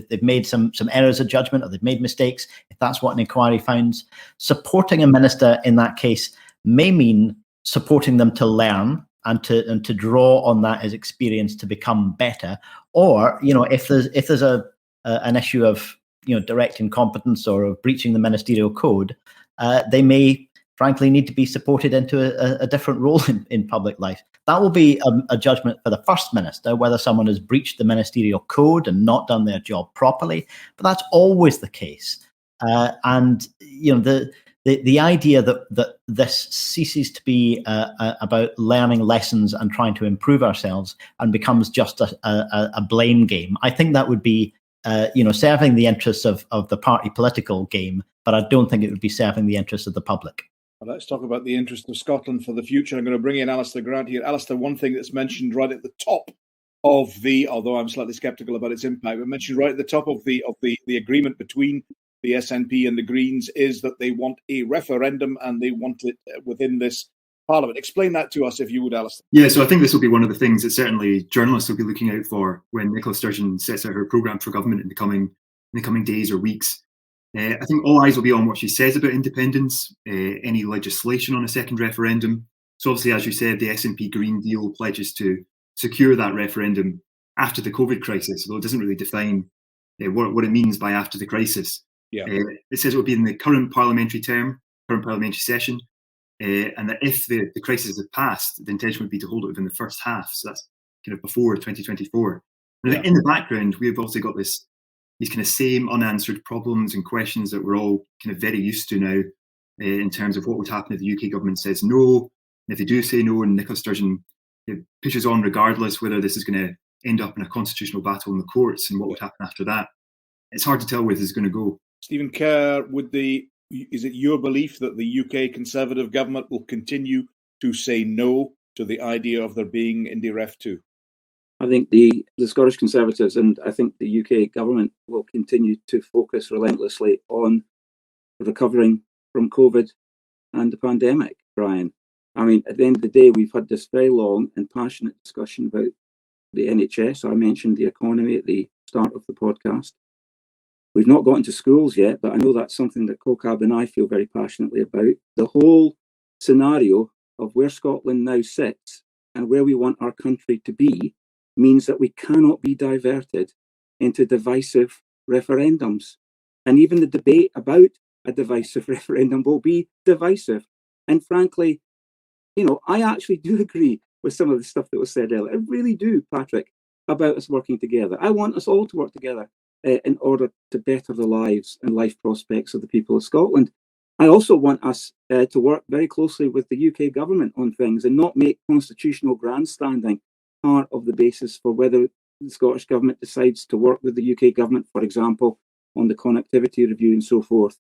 they've made some errors of judgment or they've made mistakes, if that's what an inquiry finds, supporting a minister in that case may mean supporting them to learn and to draw on that as experience to become better. Or, if there's an issue of direct incompetence or of breaching the ministerial code, they may frankly need to be supported into a different role in public life. That will be a judgment for the First Minister, whether someone has breached the ministerial code and not done their job properly. But that's always the case. And the idea that this ceases to be about learning lessons and trying to improve ourselves and becomes just a blame game, I think that would be serving the interests of the party political game, but I don't think it would be serving the interests of the public. Well, let's talk about the interests of Scotland for the future. I'm going to bring in Alistair Grant here. Alistair, one thing that's mentioned right at the top of although I'm slightly sceptical about its impact, but mentioned right at the top of the agreement between the SNP and the Greens is that they want a referendum and they want it within this Parliament. Explain that to us, if you would, Alistair. Yeah, so I think this will be one of the things that certainly journalists will be looking out for when Nicola Sturgeon sets out her programme for government in the coming days or weeks. I think all eyes will be on what she says about independence, any legislation on a second referendum. So obviously, as you said, the SNP Green Deal pledges to secure that referendum after the COVID crisis, although it doesn't really define what it means by after the crisis. Yeah. It says it will be in the current parliamentary session, and that if the crisis has passed, the intention would be to hold it within the first half. So that's kind of before 2024. And in the background, we've also got these kind of same unanswered problems and questions that we're all kind of very used to now in terms of what would happen if the UK government says no. And if they do say no and Nicola Sturgeon pushes on regardless, whether this is going to end up in a constitutional battle in the courts and what would happen after that. It's hard to tell where this is going to go. Stephen Kerr, is it your belief that the UK Conservative government will continue to say no to the idea of there being Indy Ref 2? I think the Scottish Conservatives and I think the UK government will continue to focus relentlessly on recovering from COVID and the pandemic, Brian. I mean, at the end of the day, we've had this very long and passionate discussion about the NHS. I mentioned the economy at the start of the podcast. We've not got into schools yet, but I know that's something that Kaukab and I feel very passionately about. The whole scenario of where Scotland now sits and where we want our country to be means that we cannot be diverted into divisive referendums. And even the debate about a divisive referendum will be divisive. And frankly, I actually do agree with some of the stuff that was said earlier. I really do, Patrick, about us working together. I want us all to work together in order to better the lives and life prospects of the people of Scotland. I also want us to work very closely with the UK government on things and not make constitutional grandstanding part of the basis for whether the Scottish government decides to work with the UK government, for example, on the connectivity review and so forth.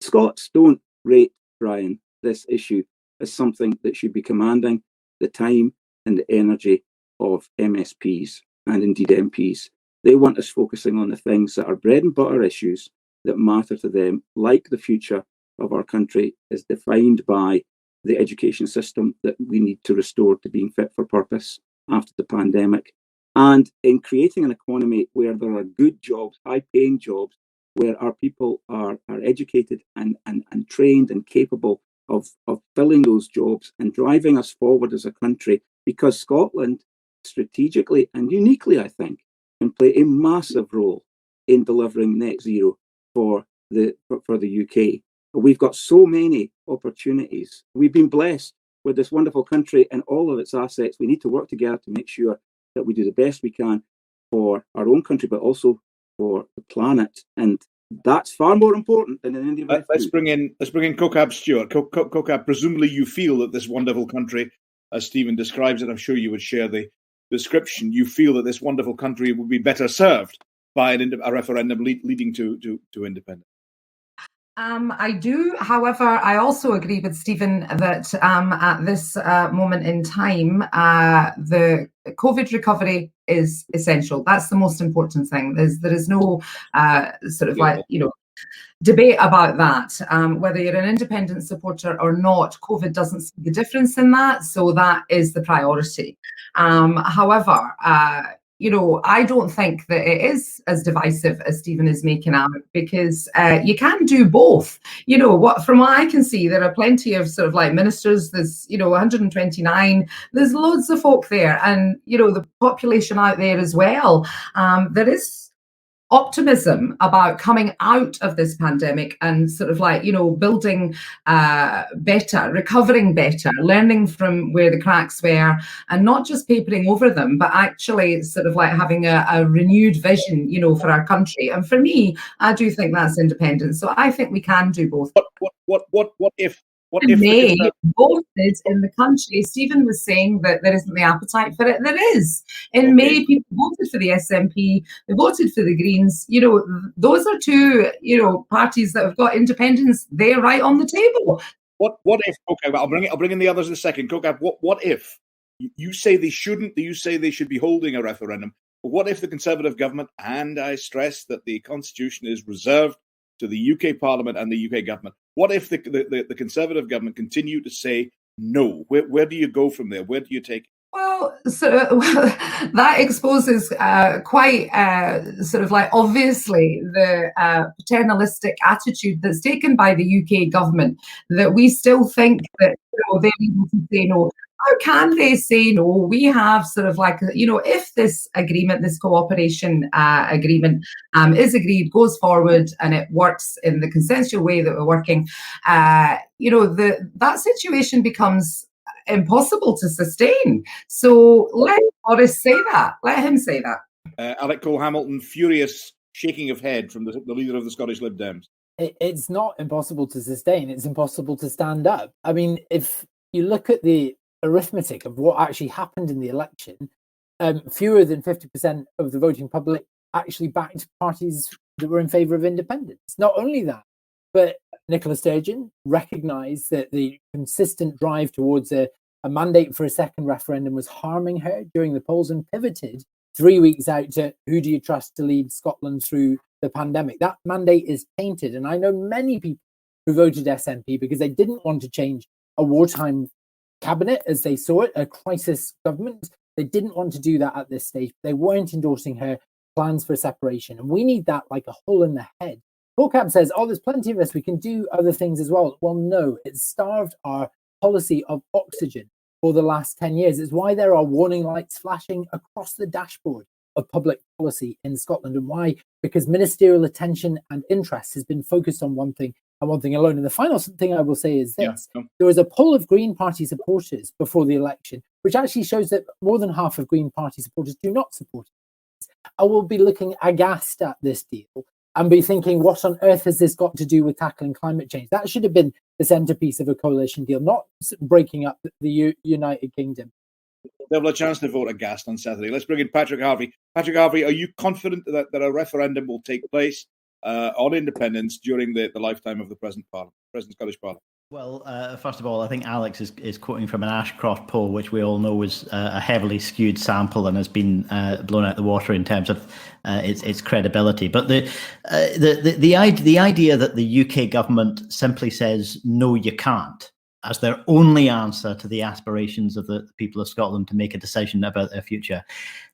Scots don't rate, Brian, this issue as something that should be commanding the time and the energy of MSPs and indeed MPs. They want us focusing on the things that are bread and butter issues that matter to them, like the future of our country is defined by the education system that we need to restore to being fit for purpose after the pandemic, and in creating an economy where there are good jobs, high-paying jobs, where our people are educated and trained and capable of filling those jobs and driving us forward as a country, because Scotland, strategically and uniquely, I think, can play a massive role in delivering net zero for the UK. We've got so many opportunities. We've been blessed with this wonderful country and all of its assets. We need to work together to make sure that we do the best we can for our own country, but also for the planet. And that's far more important than an Indian referendum. Let's bring in Kaukab Stewart. Kaukab, presumably you feel that this wonderful country, as Stephen describes it, I'm sure you would share the description, you feel that this wonderful country would be better served by a referendum leading to independence. I do. However, I also agree with Stephen that at this moment in time, the COVID recovery is essential. That's the most important thing. There is no debate about that. Whether you're an independent supporter or not, COVID doesn't see the difference in that. So that is the priority. However, I don't think that it is as divisive as Stephen is making out, because you can do both. From what I can see, there are plenty of sort of like ministers. There's 129. There's loads of folk there, and the population out there as well. There is optimism about coming out of this pandemic and sort of like, building better, recovering better, learning from where the cracks were, and not just papering over them, but actually sort of like having a renewed vision, for our country. And for me, I do think that's independence. So I think we can do both. What if May voted in the country? Stephen was saying that there isn't the appetite for it. There is. In May, people voted for the SNP. They voted for the Greens. Those are two, parties that have got independence there right on the table. What if? Okay, I'll bring in the others in a second. Kaukab, what if you say they shouldn't? You say they should be holding a referendum. But what if the Conservative government, and I stress that the Constitution is reserved to the UK Parliament and the UK government, what if the Conservative government continue to say no? Where do you go from there? Where do you take it? Well, that exposes quite sort of like obviously the paternalistic attitude that's taken by the UK government, that we still think that they're able to say no. How can they say no? We have sort of like, if this agreement, this cooperation agreement is agreed, goes forward, and it works in the consensual way that we're working, that situation becomes impossible to sustain. So let Boris say that. Let him say that. Alec Cole-Hamilton, furious shaking of head from the leader of the Scottish Lib Dems. It's not impossible to sustain. It's impossible to stand up. I mean, if you look at the arithmetic of what actually happened in the election, fewer than 50% of the voting public actually backed parties that were in favour of independence. Not only that, but Nicola Sturgeon recognised that the consistent drive towards a mandate for a second referendum was harming her during the polls, and pivoted 3 weeks out to who do you trust to lead Scotland through the pandemic. That mandate is tainted, and I know many people who voted SNP because they didn't want to change a wartime cabinet as they saw it, a crisis government. They didn't want to do that at this stage. They weren't endorsing her plans for separation, and we need that like a hole in the head. Kaukab says, there's plenty of us, we can do other things as well. Well, no, it's starved our policy of oxygen for the last 10 years. It's why there are warning lights flashing across the dashboard of public policy in Scotland. And why? Because ministerial attention and interest has been focused on one thing and one thing alone. And the final thing I will say is this. There was a poll of Green Party supporters before the election, which actually shows that more than half of Green Party supporters do not support it. I will be looking aghast at this deal and be thinking, what on earth has this got to do with tackling climate change? That should have been the centrepiece of a coalition deal, not breaking up the United Kingdom. They'll have a chance to vote aghast on Saturday. Let's bring in Patrick Harvie. Patrick Harvie, are you confident that a referendum will take place on independence during the lifetime of the present Scottish Parliament? Well, first of all, I think Alex is quoting from an Ashcroft poll, which we all know was a heavily skewed sample and has been blown out the water in terms of its credibility. But the idea that the UK government simply says, no, you can't, as their only answer to the aspirations of the people of Scotland to make a decision about their future,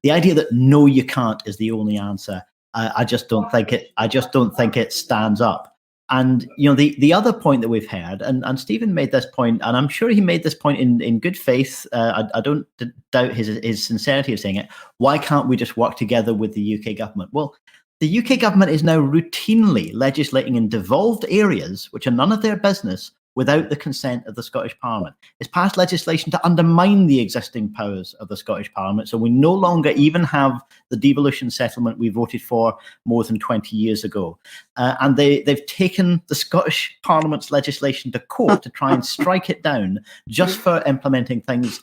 the idea that no, you can't is the only answer, I just don't think it stands up. And, the other point that we've heard, and Stephen made this point, and I'm sure he made this point in good faith. I don't doubt his sincerity of saying it. Why can't we just work together with the UK government? Well, the UK government is now routinely legislating in devolved areas, which are none of their business, without the consent of the Scottish Parliament. It's passed legislation to undermine the existing powers of the Scottish Parliament, so we no longer even have the devolution settlement we voted for more than 20 years ago. And they've taken the Scottish Parliament's legislation to court to try and strike it down just for implementing things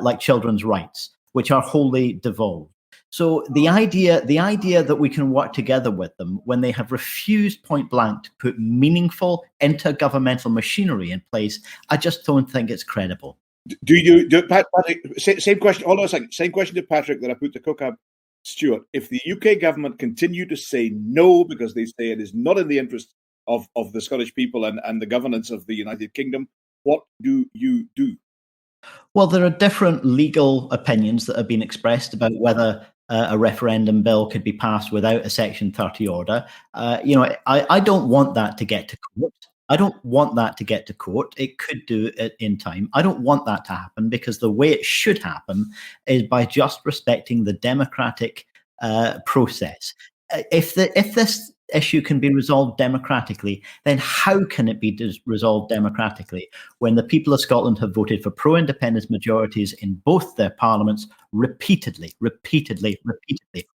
like children's rights, which are wholly devolved. So the idea that we can work together with them when they have refused point blank to put meaningful intergovernmental machinery in place, I just don't think it's credible. Patrick, same question. Hold on a second. Same question to Patrick that I put to Kaukab Stewart. If the UK government continue to say no because they say it is not in the interest of the Scottish people and the governance of the United Kingdom, what do you do? Well, there are different legal opinions that have been expressed about whether a referendum bill could be passed without a Section 30 order. I don't want that to get to court. It could do it in time. I don't want that to happen because the way it should happen is by just respecting the democratic process. If this issue can be resolved democratically, then how can it be resolved democratically when the people of Scotland have voted for pro-independence majorities in both their parliaments repeatedly?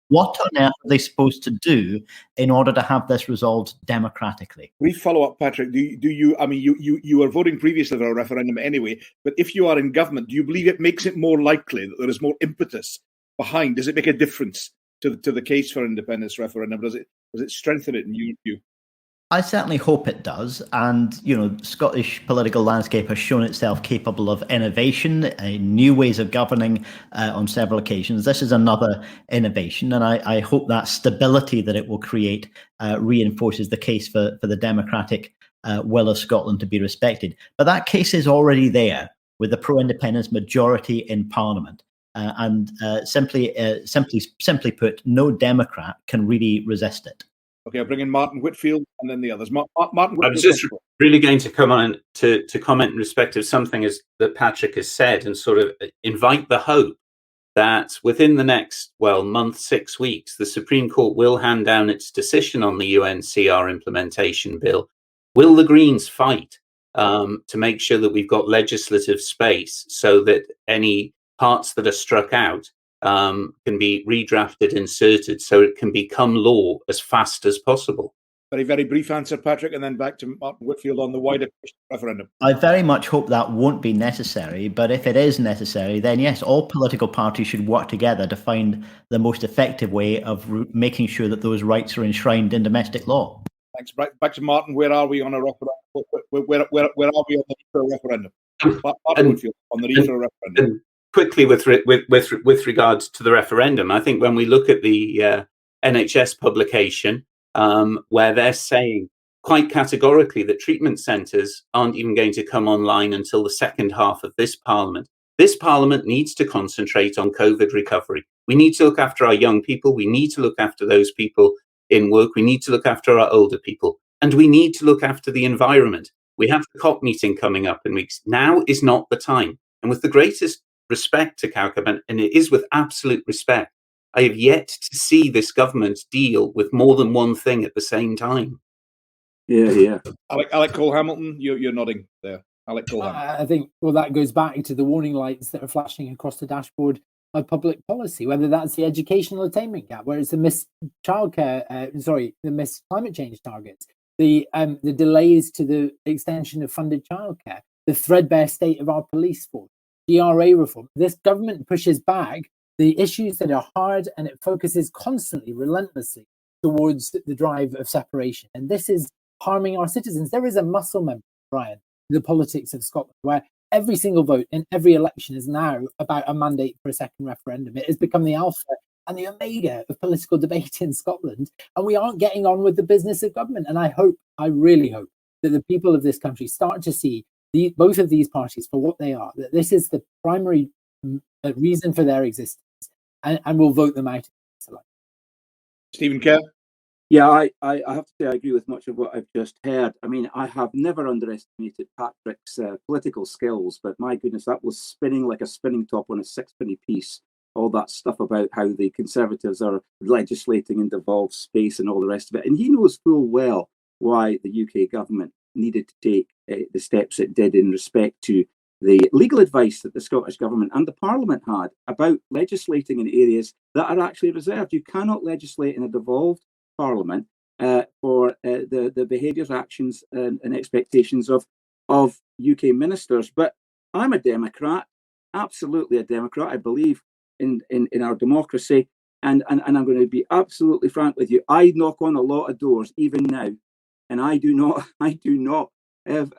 What on earth are they supposed to do in order to have this resolved democratically? We follow up, Patrick. Do you? I mean, you were voting previously for a referendum anyway, but if you are in government, do you believe it makes it more likely that there is more impetus behind? Does it make a difference to the case for independence referendum? Does it strengthen it in your view? I certainly hope it does. And, Scottish political landscape has shown itself capable of innovation, new ways of governing on several occasions. This is another innovation. And I hope that stability that it will create reinforces the case for the democratic will of Scotland to be respected. But that case is already there with the pro-independence majority in Parliament. Simply put, no Democrat can really resist it. Okay, I'll bring in Martin Whitfield and then the others. Martin Whitfield. I was just really going to come on to comment in respect of something that Patrick has said and sort of invite the hope that within the next, month, 6 weeks, the Supreme Court will hand down its decision on the UNCR implementation bill. Will the Greens fight to make sure that we've got legislative space so that any parts that are struck out can be redrafted, inserted, so it can become law as fast as possible? Very, very brief answer, Patrick, and then back to Martin Whitfield on the wider referendum. I very much hope that won't be necessary, but if it is necessary, then yes, all political parties should work together to find the most effective way of making sure that those rights are enshrined in domestic law. Thanks. Back to Martin. Where are we on a referendum? Where are we on the need for a referendum? Martin Whitfield, on the need for a referendum. Quickly, with regards to the referendum, I think when we look at the NHS publication, where they're saying quite categorically that treatment centres aren't even going to come online until the second half of this Parliament. This Parliament needs to concentrate on COVID recovery. We need to look after our young people. We need to look after those people in work. We need to look after our older people. And we need to look after the environment. We have the COP meeting coming up in weeks. Now is not the time. And with the greatest respect to Kaukab, and it is with absolute respect, I have yet to see this government deal with more than one thing at the same time. Yeah. Alec Cole-Hamilton, you're nodding there. Alec Cole-Hamilton. I think, that goes back to the warning lights that are flashing across the dashboard of public policy, whether that's the educational attainment gap, where it's the missed the missed climate change targets, the delays to the extension of funded childcare, the threadbare state of our police force, DRA reform. This government pushes back the issues that are hard, and it focuses constantly, relentlessly towards the drive of separation. And this is harming our citizens. There is a muscle memory, Brian, to the politics of Scotland, where every single vote in every election is now about a mandate for a second referendum. It has become the alpha and the omega of political debate in Scotland, and we aren't getting on with the business of government. And I really hope that the people of this country start to see both of these parties for what they are, that this is the primary reason for their existence, and will vote them out. Stephen Kerr? Yeah, I have to say I agree with much of what I've just heard. I mean, I have never underestimated Patrick's political skills, but my goodness, that was spinning like a spinning top on a sixpenny piece. All that stuff about how the Conservatives are legislating in devolved space and all the rest of it. And he knows full well why the UK government needed to take the steps it did in respect to the legal advice that the Scottish Government and the Parliament had about legislating in areas that are actually reserved. You cannot legislate in a devolved Parliament for the behaviours, actions and expectations of UK ministers. But I'm a Democrat, absolutely a Democrat. I believe in our democracy. And I'm going to be absolutely frank with you. I knock on a lot of doors even now, and I do not have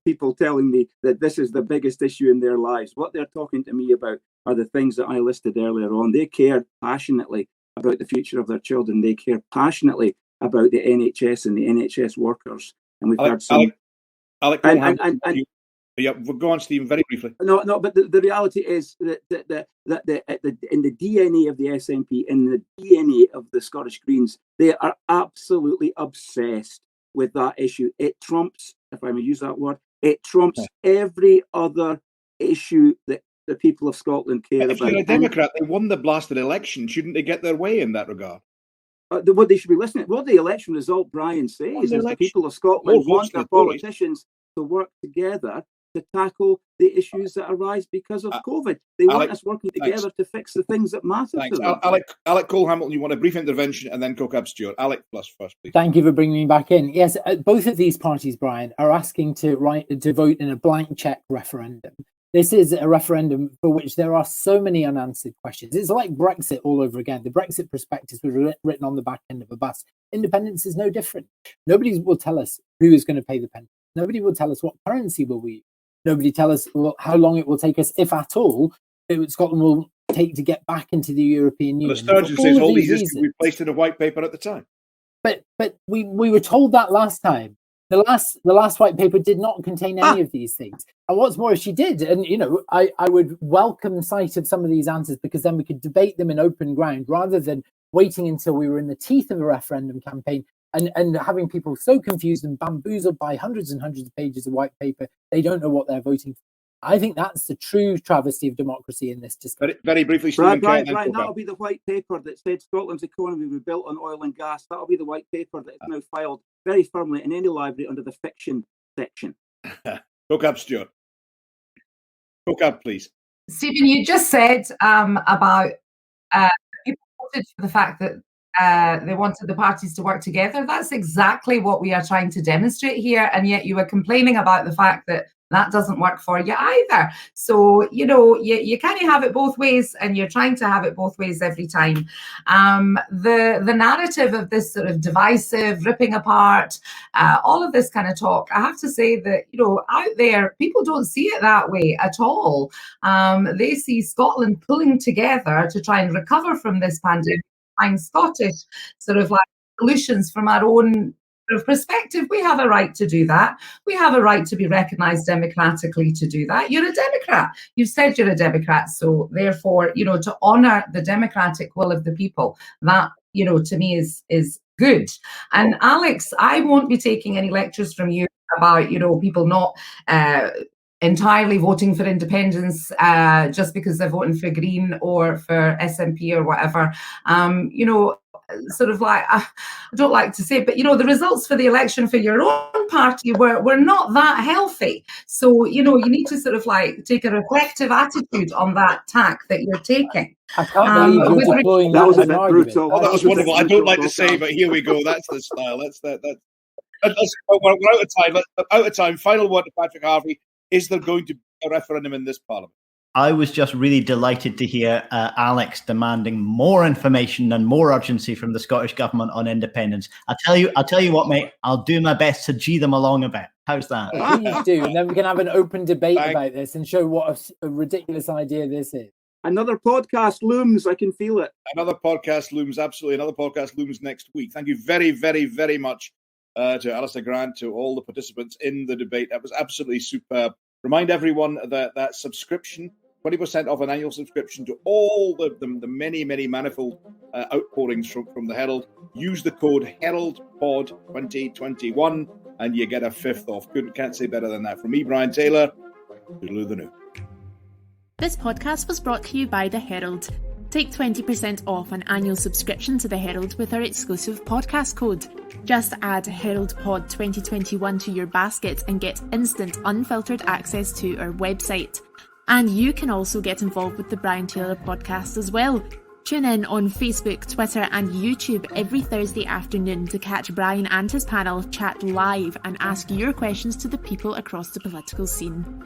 people telling me that this is the biggest issue in their lives. What they're talking to me about are the things that I listed earlier on. They care passionately about the future of their children. They care passionately about the NHS and the NHS workers. And we've had some. Yeah, we'll go on, Stephen, very briefly. No, but the reality is that in the DNA of the SNP, in the DNA of the Scottish Greens, they are absolutely obsessed with that issue. It trumps, if I may use that word, it trumps every other issue that the people of Scotland care about. If you're a Democrat, they won the blasted election. Shouldn't they get their way in that regard? What they should be listening. What the election result, Brian, says is the people of Scotland want their politicians to work together to tackle the issues that arise because of COVID. They want us working together to fix the things that matter to them. Alec Cole-Hamilton, you want a brief intervention, and then Kaukab Stewart. Alec first, please. Thank you for bringing me back in. Yes, both of these parties, Brian, are asking to vote in a blank check referendum. This is a referendum for which there are so many unanswered questions. It's like Brexit all over again. The Brexit prospectus was written on the back end of a bus. Independence is no different. Nobody will tell us who is going to pay the pension. Nobody will tell us what currency will we use. Nobody tell us how long it will take us, if at all, Scotland will take to get back into the European Union. The Sturgeon says all these issues we placed in a white paper at the time. But we were told that last time. The last white paper did not contain any of these things. And what's more, if she did, and I would welcome sight of some of these answers, because then we could debate them in open ground rather than waiting until we were in the teeth of a referendum campaign and having people so confused and bamboozled by hundreds and hundreds of pages of white paper, they don't know what they're voting for. I think that's the true travesty of democracy in this discussion. Very briefly, Stephen Brian, that'll be the white paper that said Scotland's economy will be built on oil and gas. That'll be the white paper that is now filed very firmly in any library under the fiction section. Kaukab Stewart. Kaukab, please. Stephen, you just said about people voted for the fact that they wanted the parties to work together. That's exactly what we are trying to demonstrate here. And yet you were complaining about the fact that doesn't work for you either. So, you can't have it both ways, and you're trying to have it both ways every time. The narrative of this sort of divisive, ripping apart, all of this kind of talk, I have to say that, out there, people don't see it that way at all. They see Scotland pulling together to try and recover from this pandemic, find Scottish sort of like solutions from our own perspective. We have a right to do that. We have a right to be recognised democratically to do that. You're a Democrat. You've said you're a Democrat. So therefore, to honour the democratic will of the people, that, to me is good. And Alex, I won't be taking any lectures from you about, people not entirely voting for independence just because they're voting for Green or for SNP or whatever. sort of like, I don't like to say it, but you know, the results for the election for your own party were not that healthy. So, you know, you need to sort of like take a reflective attitude on that tack that you're taking. I can't believe you're deploying that was a as an bit argument. brutal. Oh, that was wonderful. I don't like to say, but here we go. That's the style. We're out of time. Out of time. Final word to Patrick Harvie. Is there going to be a referendum in this Parliament? I was just really delighted to hear Alex demanding more information and more urgency from the Scottish Government on independence. I'll tell you what, mate, I'll do my best to G them along a bit. How's that? Please do, and then we can have an open debate about this and show what a ridiculous idea this is. Another podcast looms. I can feel it. Another podcast looms, absolutely. Another podcast looms next week. Thank you very, very, very much to Alistair Grant, to all the participants in the debate. That was absolutely superb. Remind everyone that subscription, 20% off an annual subscription to all the many, many manifold outpourings from the Herald. Use the code HeraldPod2021 and you get a fifth off. Can't say better than that. From me, Brian Taylor, toodaloo the new. This podcast was brought to you by The Herald. Take 20% off an annual subscription to The Herald with our exclusive podcast code. Just add HeraldPod2021 to your basket and get instant, unfiltered access to our website. And you can also get involved with the Brian Taylor podcast as well. Tune in on Facebook, Twitter and YouTube every Thursday afternoon to catch Brian and his panel chat live and ask your questions to the people across the political scene.